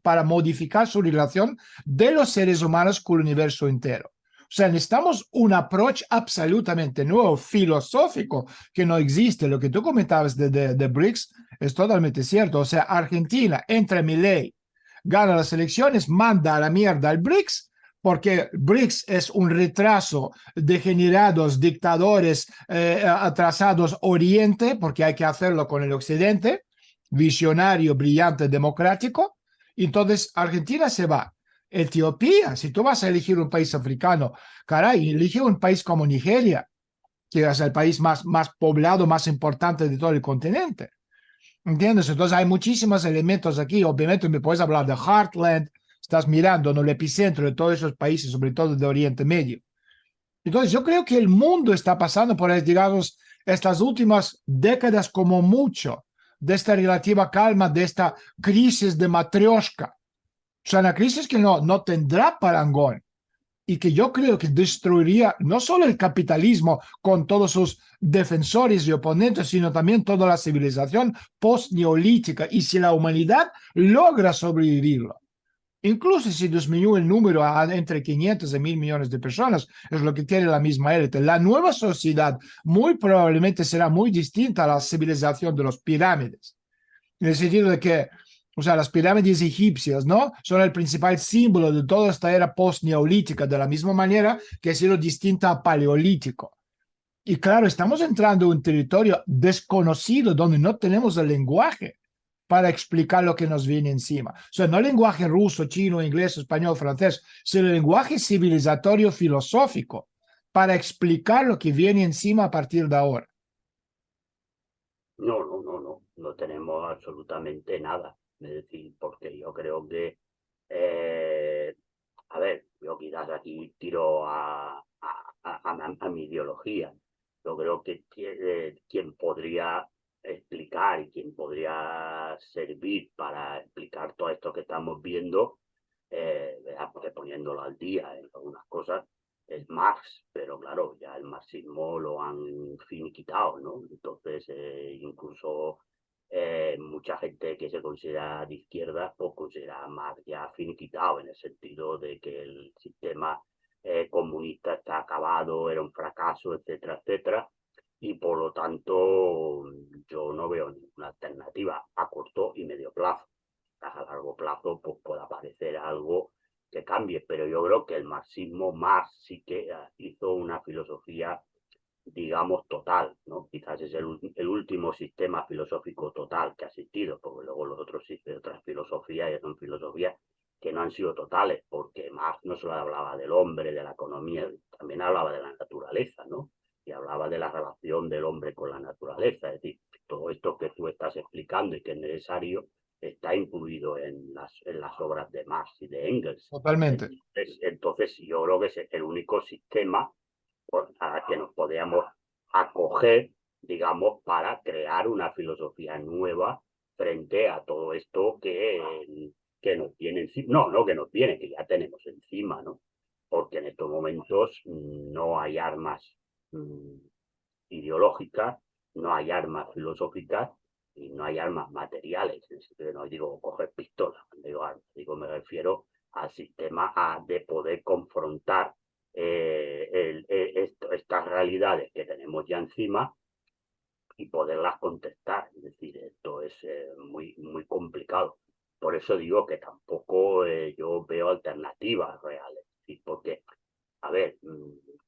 Speaker 1: para modificar su relación de los seres humanos con el universo entero. O sea, necesitamos un approach absolutamente nuevo, filosófico, que no existe. Lo que tú comentabas de BRICS es totalmente cierto. O sea, Argentina entra Milei, gana las elecciones, manda a la mierda al BRICS, porque BRICS es un retraso de generados dictadores atrasados Oriente, porque hay que hacerlo con el Occidente, visionario, brillante, democrático. Entonces Argentina se va. Etiopía, si tú vas a elegir un país africano, caray, elige un país como Nigeria, que es el país más poblado, más importante de todo el continente. ¿Entiendes? Entonces hay muchísimos elementos aquí. Obviamente me puedes hablar de Heartland, estás mirando en el epicentro de todos esos países, sobre todo de Oriente Medio. Entonces yo creo que el mundo está pasando por, digamos, estas últimas décadas como mucho de esta relativa calma, de esta crisis de matrioshka. O sea, una crisis que no tendrá parangón y que yo creo que destruiría no solo el capitalismo con todos sus defensores y oponentes, sino también toda la civilización post-neolítica. Y si la humanidad logra sobrevivirlo, incluso si disminuye el número a entre 500 y 1.000 millones de personas, es lo que quiere la misma élite. La nueva sociedad muy probablemente será muy distinta a la civilización de los pirámides, en el sentido de que, o sea, las pirámides egipcias, ¿no? Son el principal símbolo de toda esta era post-neolítica, de la misma manera que ha sido distinta a paleolítico. Y claro, estamos entrando en un territorio desconocido donde no tenemos el lenguaje para explicar lo que nos viene encima. O sea, no el lenguaje ruso, chino, inglés, español, francés, sino el lenguaje civilizatorio filosófico para explicar lo que viene encima a partir de ahora.
Speaker 2: No tenemos absolutamente nada. Es decir, porque yo creo que, eh, a ver, yo quizás aquí tiro a mi ideología. Yo creo que quien podría explicar y quien podría servir para explicar todo esto que estamos viendo, porque poniéndolo al día en algunas cosas, es Marx, pero claro, ya el marxismo lo han finiquitado, ¿no? Entonces, incluso mucha gente que se considera de izquierda, pues considera a Marx ya finiquitado, en el sentido de que el sistema comunista está acabado, era un fracaso, etcétera, etcétera, y por lo tanto yo no veo ninguna alternativa a corto y medio plazo. A largo plazo pues puede aparecer algo que cambie, pero yo creo que el marxismo más sí que hizo una filosofía, digamos, total, ¿no? Quizás es el último sistema filosófico total que ha existido, porque luego los otros otras filosofías ya son filosofías que no han sido totales, porque Marx no solo hablaba del hombre, de la economía, también hablaba de la naturaleza, ¿no? Y hablaba de la relación del hombre con la naturaleza, es decir, todo esto que tú estás explicando y que es necesario está incluido en las obras de Marx y de Engels.
Speaker 1: Totalmente.
Speaker 2: Entonces yo creo que es el único sistema a la que nos podíamos acoger, digamos, para crear una filosofía nueva frente a todo esto que nos viene encima. No que nos viene, que ya tenemos encima, ¿no? Porque en estos momentos no hay armas ideológicas, no hay armas filosóficas y no hay armas materiales. No digo coger pistolas, no digo armas, me refiero al sistema de poder confrontar estas realidades que tenemos ya encima y poderlas contestar. Es decir, esto es muy complicado. Por eso digo que tampoco yo veo alternativas reales. ¿Sí? Porque, a ver,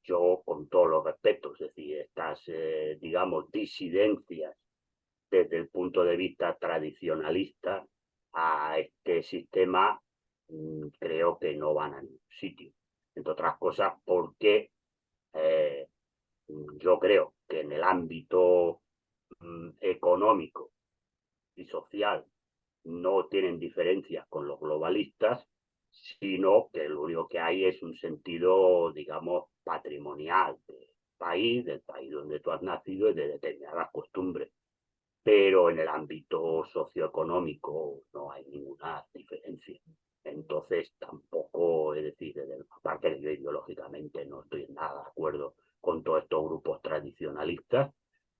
Speaker 2: yo con todos los respetos, es decir, estas, digamos, disidencias desde el punto de vista tradicionalista a este sistema, creo que no van a ningún sitio. Entre otras cosas, porque eh, yo creo que en el ámbito económico y social no tienen diferencias con los globalistas, sino que lo único que hay es un sentido, digamos, patrimonial del país donde tú has nacido y de determinadas costumbres. Pero en el ámbito socioeconómico no hay ninguna diferencia. Entonces tampoco, es decir, aparte de que yo ideológicamente no estoy en nada de acuerdo con todos estos grupos tradicionalistas,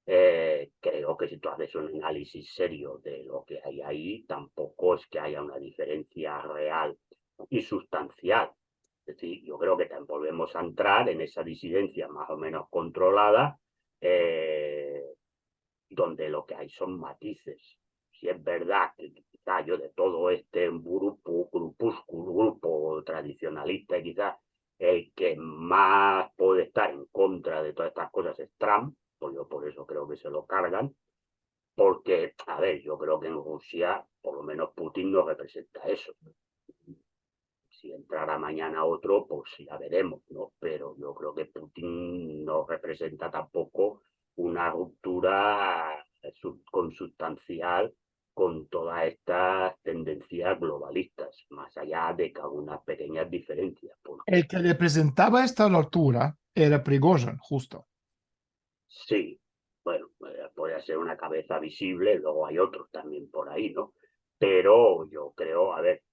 Speaker 2: creo que si tú haces un análisis serio de lo que hay ahí, tampoco es que haya una diferencia real y sustancial. Es decir, yo creo que volvemos a entrar en esa disidencia más o menos controlada, donde lo que hay son matices. Si es verdad que quizá yo de todo este grupo tradicionalista, y quizás el que más puede estar en contra de todas estas cosas es Trump, pues yo por eso creo que se lo cargan, porque, a ver, yo creo que en Rusia, por lo menos Putin no representa eso. Si entrara mañana otro, pues ya veremos, ¿no? Pero yo creo que Putin no representa tampoco una ruptura consustancial con todas estas tendencias globalistas, más allá de que algunas pequeñas diferencias,
Speaker 1: El
Speaker 2: porque
Speaker 1: que le presentaba esta altura era Prigozhin, justo.
Speaker 2: sí, bueno, puede ser una cabeza visible, luego hay otros también por ahí, ¿no? Pero yo creo, a ver,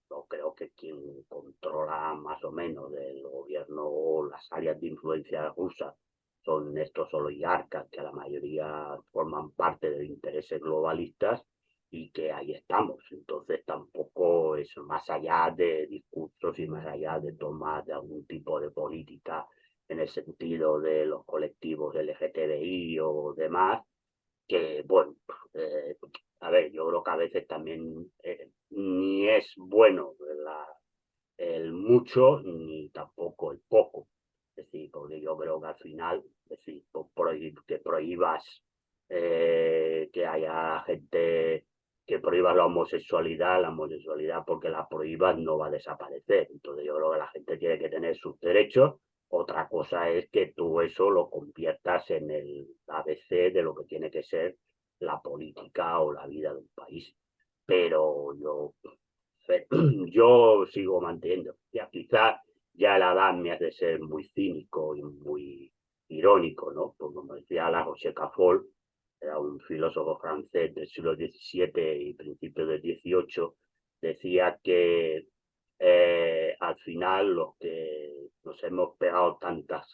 Speaker 2: yo creo que quien controla más o menos del gobierno o las áreas de influencia rusa son estos oligarcas que a la mayoría forman parte de intereses globalistas y que ahí estamos. Entonces tampoco es más allá de discursos y más allá de tomas de algún tipo de política en el sentido de los colectivos LGTBI o demás, que bueno, eh, a ver, yo creo que a veces también ni es bueno el mucho ni tampoco el poco. Es decir, porque yo creo que al final, es decir, que prohíbas que haya gente que prohíba la homosexualidad porque la prohíbas no va a desaparecer. Entonces yo creo que la gente tiene que tener sus derechos. Otra cosa es que tú eso lo conviertas en el ABC de lo que tiene que ser la política o la vida de un país. Pero yo sigo manteniendo, ya quizás ya la edad me hace ser muy cínico y muy irónico, ¿no? Pues como decía La Rochefoucauld, era un filósofo francés del siglo XVII y principios del XVIII, decía que al final los que nos hemos pegado tantas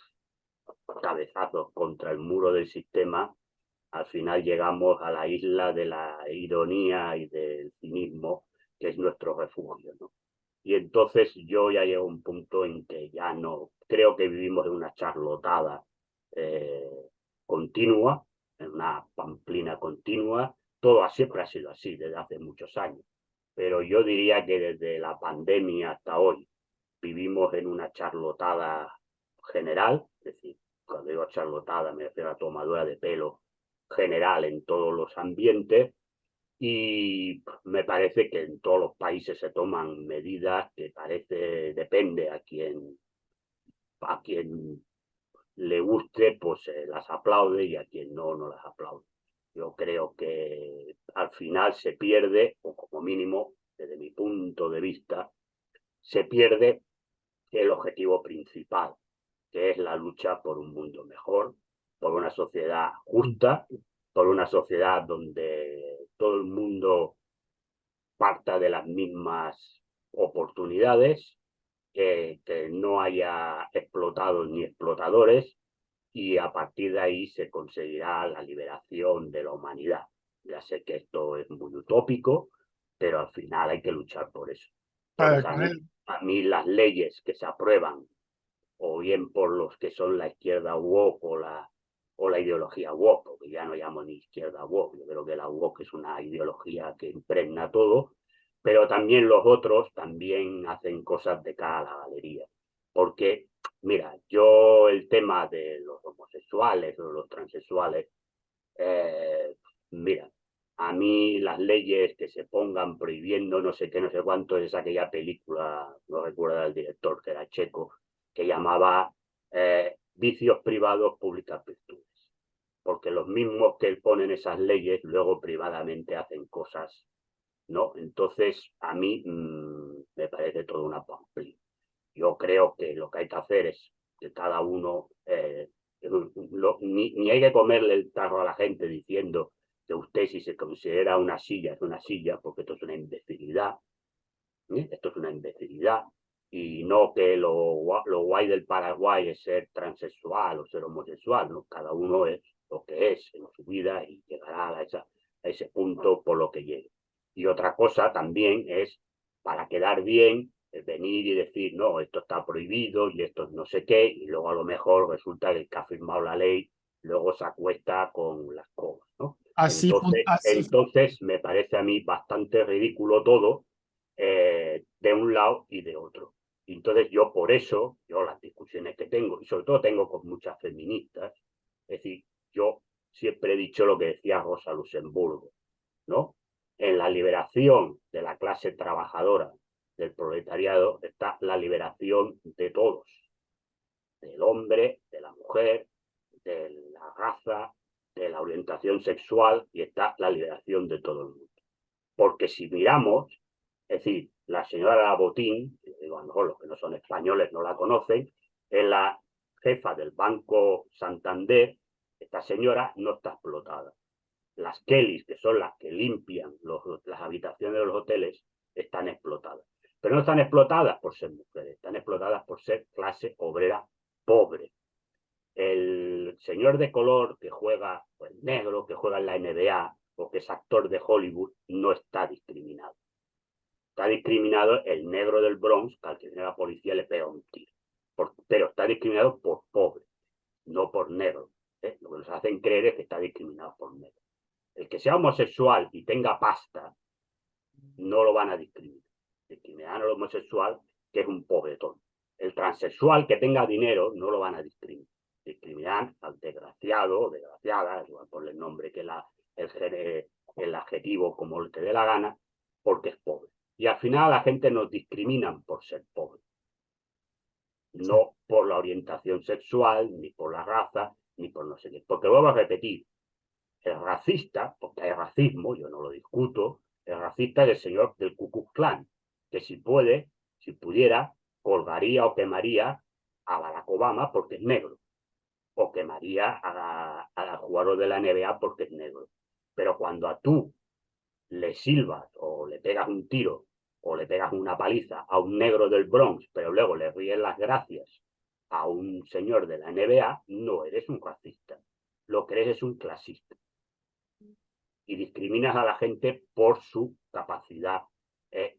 Speaker 2: cabezazos contra el muro del sistema, al final llegamos a la isla de la ironía y del cinismo, que es nuestro refugio, ¿no? Y entonces yo ya llego a un punto en que ya no, creo que vivimos en una charlotada eh, continua, en una pamplina continua, todo siempre ha sido así desde hace muchos años, pero yo diría que desde la pandemia hasta hoy vivimos en una charlotada general, es decir, cuando digo charlotada me refiero a tomadura de pelo general en todos los ambientes, y me parece que en todos los países se toman medidas que parece, depende a quien le guste, pues las aplaude y a quien no, no las aplaude. Yo creo que al final se pierde, o como mínimo, desde mi punto de vista, se pierde el objetivo principal, que es la lucha por un mundo mejor, por una sociedad justa, por una sociedad donde todo el mundo parta de las mismas oportunidades, que no haya explotados ni explotadores, y a partir de ahí se conseguirá la liberación de la humanidad. Ya sé que esto es muy utópico, pero al final hay que luchar por eso. Entonces, a mí las leyes que se aprueban, o bien por los que son la izquierda woke o la ideología woke, porque ya no llamo ni izquierda woke, yo creo que la woke es una ideología que impregna todo, pero también los otros también hacen cosas de cara a la galería. Porque, mira, yo el tema de los homosexuales o los transexuales, mira, a mí las leyes que se pongan prohibiendo no sé qué, no sé cuánto, es aquella película, no recuerdo el director, que era checo, que llamaba Vicios privados, públicas virtudes. Porque los mismos que ponen esas leyes luego privadamente hacen cosas ¿no? Entonces, a mí me parece todo una pamplina. Yo creo que lo que hay que hacer es que cada uno, ni hay que comerle el tarro a la gente diciendo que usted si se considera una silla es una silla, porque esto es una imbecilidad, ¿eh? Esto es una imbecilidad, y no que lo guay del Paraguay es ser transexual o ser homosexual, ¿no? Cada uno es lo que es en su vida y llegará a ese punto por lo que llegue. Y otra cosa también es, para quedar bien, venir y decir, no, esto está prohibido y esto no sé qué, y luego a lo mejor resulta que el que ha firmado la ley luego se acuesta con las cosas, ¿no?
Speaker 1: Así,
Speaker 2: Entonces me parece a mí bastante ridículo todo, de un lado y de otro. Y entonces yo por eso, yo las discusiones que tengo, y sobre todo tengo con muchas feministas, es decir, yo siempre he dicho lo que decía Rosa Luxemburgo, ¿no? En la liberación de la clase trabajadora, del proletariado, está la liberación de todos, del hombre, de la mujer, de la raza, de la orientación sexual, y está la liberación de todo el mundo. Porque si miramos, es decir, la señora Botín, digo, a lo mejor los que no son españoles no la conocen, es la jefa del Banco Santander. Esta señora no está explotada. Las Kellys, que son las que limpian las habitaciones de los hoteles, están explotadas. Pero no están explotadas por ser mujeres, están explotadas por ser clase obrera pobre. El señor de color que juega, o el negro que juega en la NBA, o que es actor de Hollywood, no está discriminado. Está discriminado el negro del Bronx, que al que viene la policía le pega un tiro. Pero está discriminado por pobre, no por negro. Lo que nos hacen creer es que está discriminado por negro. El que sea homosexual y tenga pasta, no lo van a discriminar. Discriminan al homosexual, que es un pobretón. El transexual que tenga dinero, no lo van a discriminar. Discriminan al desgraciado o desgraciada, igual por el nombre que el adjetivo como el que dé la gana, porque es pobre. Y al final la gente nos discriminan por ser pobre. No por la orientación sexual, ni por la raza, ni por no sé qué. Porque vuelvo a repetir, el racista, porque hay racismo, yo no lo discuto, el racista es el señor del Ku Klux Klan, que si pudiera, colgaría o quemaría a Barack Obama porque es negro, o quemaría a jugador de la NBA porque es negro. Pero cuando a tú le silbas o le pegas un tiro o le pegas una paliza a un negro del Bronx, pero luego le ríes las gracias a un señor de la NBA, no eres un racista. Lo que eres es un clasista. Y discriminas a la gente por su capacidad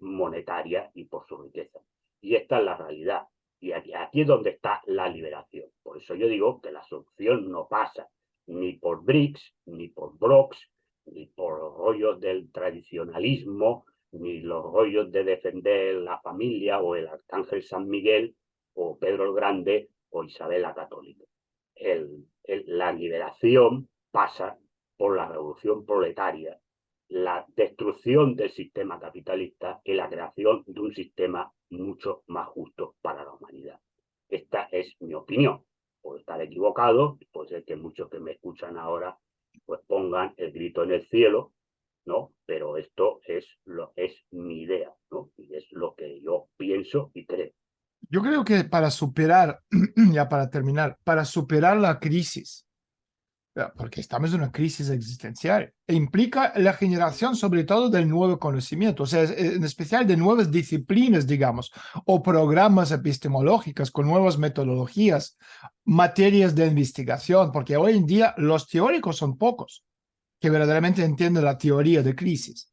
Speaker 2: monetaria y por su riqueza. Y esta es la realidad. Y aquí es donde está la liberación. Por eso yo digo que la solución no pasa ni por BRICS, ni por BROCS, ni por los rollos del tradicionalismo, ni los rollos de defender la familia o el Arcángel San Miguel o Pedro el Grande o Isabel la Católica. La liberación pasa por la revolución proletaria, la destrucción del sistema capitalista y la creación de un sistema mucho más justo para la humanidad. Esta es mi opinión. Puedo estar equivocado, puede ser que muchos que me escuchan ahora pues pongan el grito en el cielo, ¿no? Pero esto es mi idea, ¿no? Y es lo que yo pienso y creo.
Speaker 1: Yo creo que para superar, ya para terminar, para superar la crisis, porque estamos en una crisis existencial, e implica la generación sobre todo del nuevo conocimiento, o sea, en especial de nuevas disciplinas, digamos, o programas epistemológicos con nuevas metodologías, materias de investigación, porque hoy en día los teóricos son pocos que verdaderamente entienden la teoría de crisis.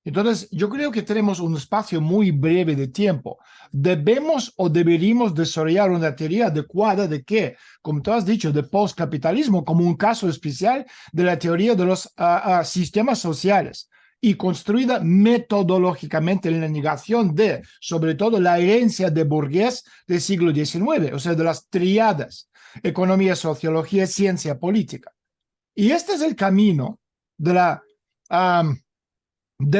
Speaker 1: Entonces, yo creo que tenemos un espacio muy breve de tiempo. Debemos o deberíamos desarrollar una teoría adecuada de qué, como tú has dicho, de postcapitalismo, como un caso especial de la teoría de los sistemas sociales y construida metodológicamente en la negación de, sobre todo, la herencia de burgués del siglo XIX, o sea, de las triadas, economía, sociología, ciencia, política. Y este es el camino de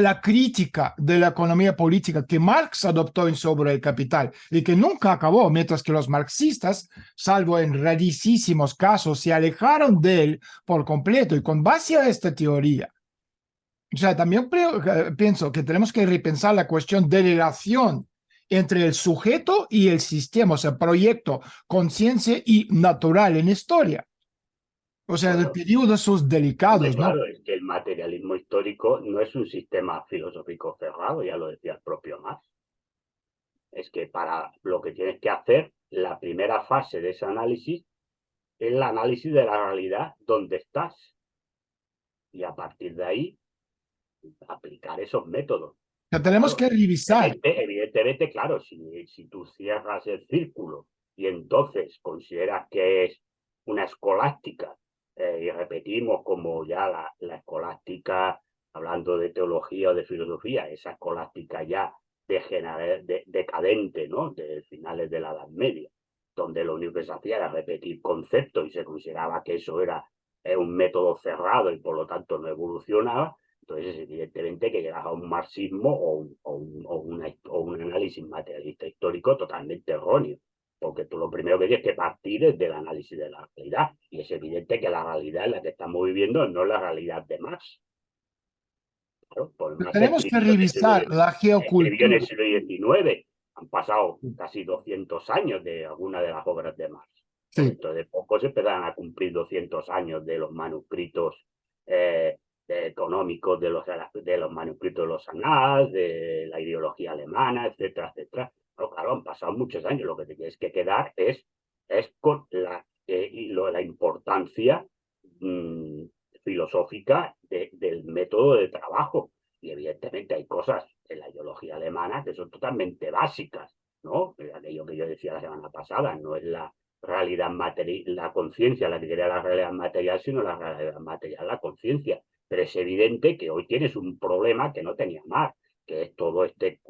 Speaker 1: la crítica de la economía política que Marx adoptó en Sobre el Capital y que nunca acabó, mientras que los marxistas, salvo en rarísimos casos, se alejaron de él por completo. Y con base a esta teoría, O sea, también pienso que tenemos que repensar la cuestión de relación entre el sujeto y el sistema, o sea, proyecto, conciencia y natural en historia. O sea, de
Speaker 2: Bueno,
Speaker 1: periodos esos
Speaker 2: hombre,
Speaker 1: delicados, ¿no?
Speaker 2: claro, es que el materialismo histórico no es un sistema filosófico cerrado, ya lo decía el propio Marx. Es que para lo que tienes que hacer, la primera fase de ese análisis es el análisis de la realidad donde estás. Y a partir de ahí, aplicar esos métodos.
Speaker 1: Que tenemos
Speaker 2: Claro,
Speaker 1: que revisar.
Speaker 2: evidentemente, claro, si tú cierras el círculo y entonces consideras que es una escolástica, y repetimos como ya la escolástica, hablando de teología o de filosofía, esa escolástica ya decadente, ¿no? De finales de la Edad Media, donde lo único que se hacía era repetir conceptos y se consideraba que eso era un método cerrado y por lo tanto no evolucionaba. Entonces, evidentemente que llegas a un marxismo o un análisis materialista histórico totalmente erróneo, porque tú lo primero que tienes que partir es del análisis de la realidad, y es evidente que la realidad en la que estamos viviendo no es la realidad de Marx. Claro, pues Marx
Speaker 1: Tenemos que revisar la
Speaker 2: escribió en el
Speaker 1: geocultura.
Speaker 2: siglo XIX, han pasado casi 200 años de alguna de las obras de Marx. Pues
Speaker 1: Sí,
Speaker 2: dentro de poco se empezarán a cumplir 200 años de los manuscritos eh, económicos, de los manuscritos de los Annales, de la ideología alemana, etcétera, etcétera. Pero claro, han pasado muchos años. Lo que te tienes que quedar es con la importancia mmm, filosófica del método de trabajo. Y evidentemente hay cosas en la ideología alemana que son totalmente básicas, ¿no? Aquello que yo decía la semana pasada, no es la realidad material, la conciencia la que crea la realidad material, sino la realidad material, la conciencia. Pero es evidente que hoy tienes un problema que no tenía más, que es todo este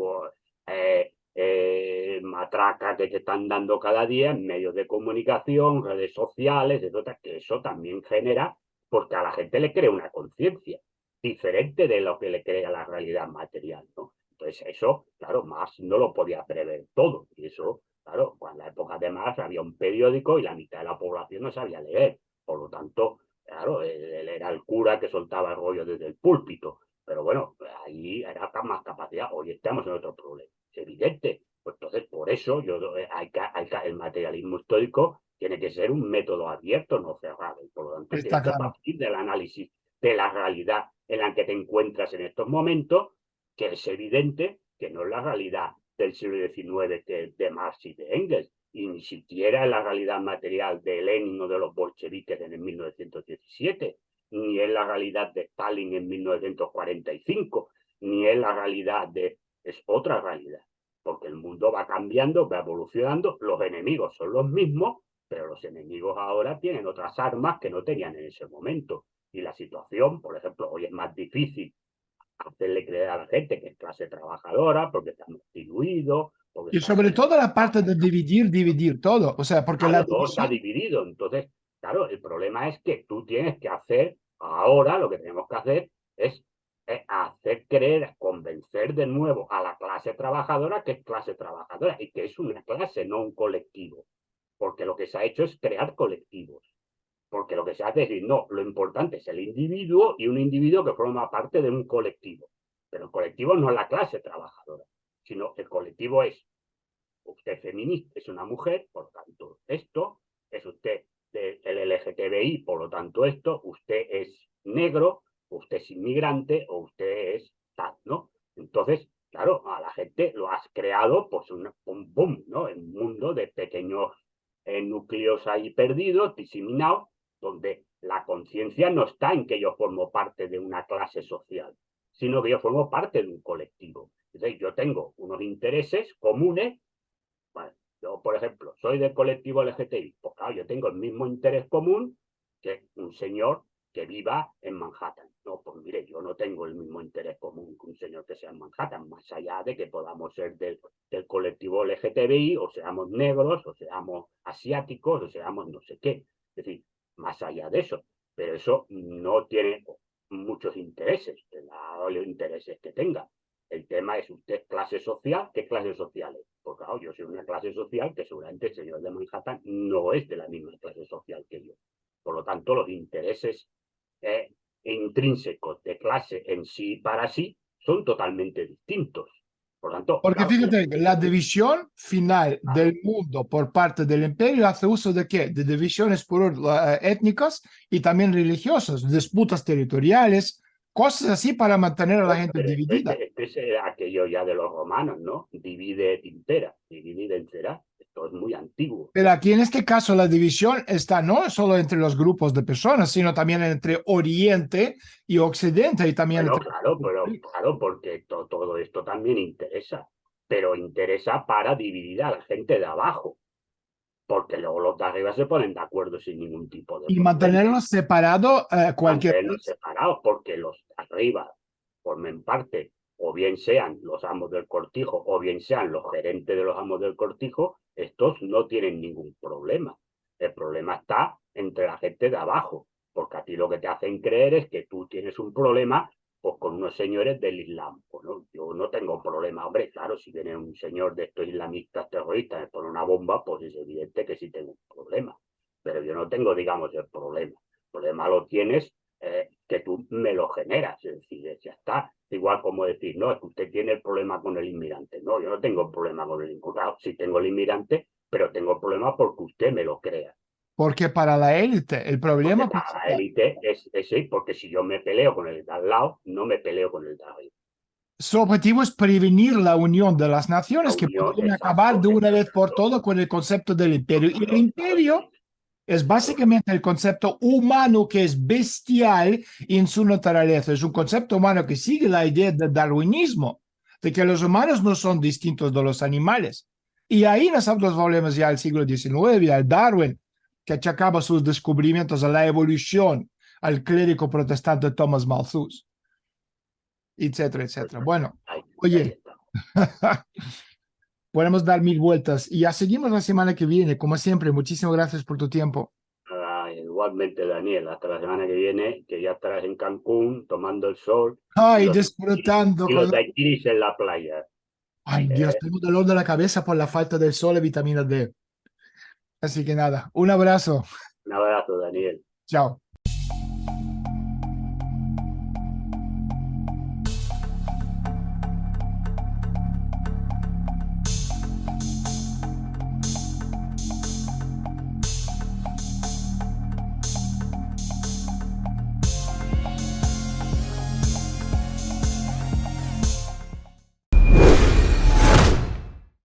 Speaker 2: matraca que te están dando cada día en medios de comunicación, redes sociales, etcétera, que eso también genera, porque a la gente le crea una conciencia diferente de lo que le crea la realidad material, ¿no? Entonces eso, claro, Marx no lo podía prever todo, y eso, claro, en la época de Marx había un periódico y la mitad de la población no sabía leer, por lo tanto, claro, él era el cura que soltaba el rollo desde el púlpito, pero bueno, ahí era más capacidad, hoy estamos en otro problema, es evidente, pues entonces por eso el materialismo histórico tiene que ser un método abierto, no cerrado, y por lo tanto
Speaker 1: está
Speaker 2: tienes que
Speaker 1: claro.
Speaker 2: partir del análisis de la realidad en la que te encuentras en estos momentos, que es evidente que no es la realidad del siglo XIX de Marx y de Engels, y ni siquiera es la realidad material de Lenin o de los bolcheviques en el 1917, ni es la realidad de Stalin en 1945, ni es la realidad de... es otra realidad, porque el mundo va cambiando, va evolucionando, los enemigos son los mismos, pero los enemigos ahora tienen otras armas que no tenían en ese momento. Y la situación, por ejemplo, hoy es más difícil hacerle creer a la gente que es clase trabajadora porque estamos diluidos, porque
Speaker 1: Y
Speaker 2: estamos
Speaker 1: sobre
Speaker 2: en...
Speaker 1: todo la parte de dividir, dividir todo. O sea, porque la
Speaker 2: Claro, todo está
Speaker 1: división,
Speaker 2: dividido. Entonces, claro, el problema es que tú tienes que hacer, ahora lo que tenemos que hacer es hacer creer, convencer de nuevo a la clase trabajadora que es clase trabajadora y que es una clase, no un colectivo. Porque lo que se ha hecho es crear colectivos. Porque lo que se hace es decir, no, lo importante es el individuo y un individuo que forma parte de un colectivo. Pero el colectivo no es la clase trabajadora, sino el colectivo es usted feminista, es una mujer, por lo tanto esto, es usted del LGTBI, por lo tanto esto, usted es negro, usted es inmigrante o usted es tal, ¿no? Entonces, claro, a la gente lo has creado pues un boom, ¿no? En un mundo de pequeños núcleos ahí perdidos, diseminados, donde la conciencia no está en que yo formo parte de una clase social, sino que yo formo parte de un colectivo. Entonces, yo tengo unos intereses comunes. Vale. Yo, por ejemplo, soy del colectivo LGTBI. Pues claro, yo tengo el mismo interés común que un señor que viva en Manhattan. No, pues mire, yo no tengo el mismo interés común que un señor que sea en Manhattan, más allá de que podamos ser del colectivo LGTBI, o seamos negros, o seamos asiáticos, o seamos no sé qué. Es decir, más allá de eso. Pero eso no tiene muchos intereses, los intereses que tenga. El tema es usted clase social, ¿qué clase social es? Porque claro, yo soy una clase social que seguramente el señor de Manhattan no es de la misma clase social que yo. Por lo tanto, los intereses intrínsecos de clase en sí para sí son totalmente distintos. Por tanto,
Speaker 1: Porque
Speaker 2: claro,
Speaker 1: fíjate, la división final del mundo por parte del imperio hace uso de qué? De divisiones étnicas y también religiosas, disputas territoriales, cosas así para mantener a la gente
Speaker 2: pero
Speaker 1: dividida.
Speaker 2: este es aquello ya de los romanos, ¿no? Divide et impera, divide y vencerá. Esto es muy antiguo.
Speaker 1: Pero aquí en este caso la división está no solo entre los grupos de personas, sino también entre Oriente y Occidente y también
Speaker 2: Bueno,
Speaker 1: entre...
Speaker 2: claro, pero claro, porque todo esto también interesa, pero interesa para dividir a la gente de abajo, porque luego los de arriba se ponen de acuerdo sin ningún tipo de
Speaker 1: Y
Speaker 2: problema.
Speaker 1: mantenerlos separados cualquier
Speaker 2: Mantenerlos
Speaker 1: vez.
Speaker 2: separados, porque los de arriba formen parte, o bien sean los amos del cortijo, o bien sean los gerentes de los amos del cortijo, estos no tienen ningún problema. El problema está entre la gente de abajo, porque a ti lo que te hacen creer es que tú tienes un problema pues, con unos señores del Islam. Bueno, yo no tengo problema, hombre, claro, si viene un señor de estos islamistas terroristas y pone una bomba, pues es evidente que sí tengo un problema. Pero yo no tengo, digamos, el problema. El problema lo tienes que tú me lo generas, es decir, ya está. Igual como decir, no, es que usted tiene el problema con el inmigrante. No, yo no tengo el problema con el inmigrante. Sí tengo el inmigrante, pero tengo el problema porque usted me lo crea.
Speaker 1: Porque para la élite el
Speaker 2: Porque
Speaker 1: problema
Speaker 2: para la
Speaker 1: principal,
Speaker 2: élite es ese, porque si yo me peleo con el de al lado, no me peleo con el de arriba.
Speaker 1: su objetivo es prevenir la unión de las
Speaker 2: La
Speaker 1: naciones que
Speaker 2: unión,
Speaker 1: podrían acabar
Speaker 2: exacto,
Speaker 1: de una vez por
Speaker 2: exacto.
Speaker 1: todo con el concepto del imperio. Y el
Speaker 2: Claro, claro,
Speaker 1: imperio es
Speaker 2: claro.
Speaker 1: básicamente el concepto humano que es bestial en su naturaleza. Es un concepto humano que sigue la idea del darwinismo, de que los humanos no son distintos de los animales. Y ahí nosotros volvemos ya al siglo XIX, al Darwin, que achacaba sus descubrimientos a la evolución al clérigo protestante Thomas Malthus, etcétera, etcétera. Bueno,
Speaker 2: Ahí
Speaker 1: oye,
Speaker 2: está.
Speaker 1: podemos dar mil vueltas y ya seguimos la semana que viene, como siempre. Muchísimas gracias por tu tiempo.
Speaker 2: Igualmente, Daniel, hasta la semana que viene, que ya estarás en Cancún tomando el sol y
Speaker 1: Ay,
Speaker 2: los,
Speaker 1: disfrutando
Speaker 2: y los
Speaker 1: con...
Speaker 2: daiquiris en la playa.
Speaker 1: Ay, Dios,
Speaker 2: ¿Eh?
Speaker 1: tengo dolor de la cabeza por la falta del sol y vitamina D. Así que nada, un abrazo.
Speaker 2: Un abrazo, Daniel.
Speaker 1: Chao.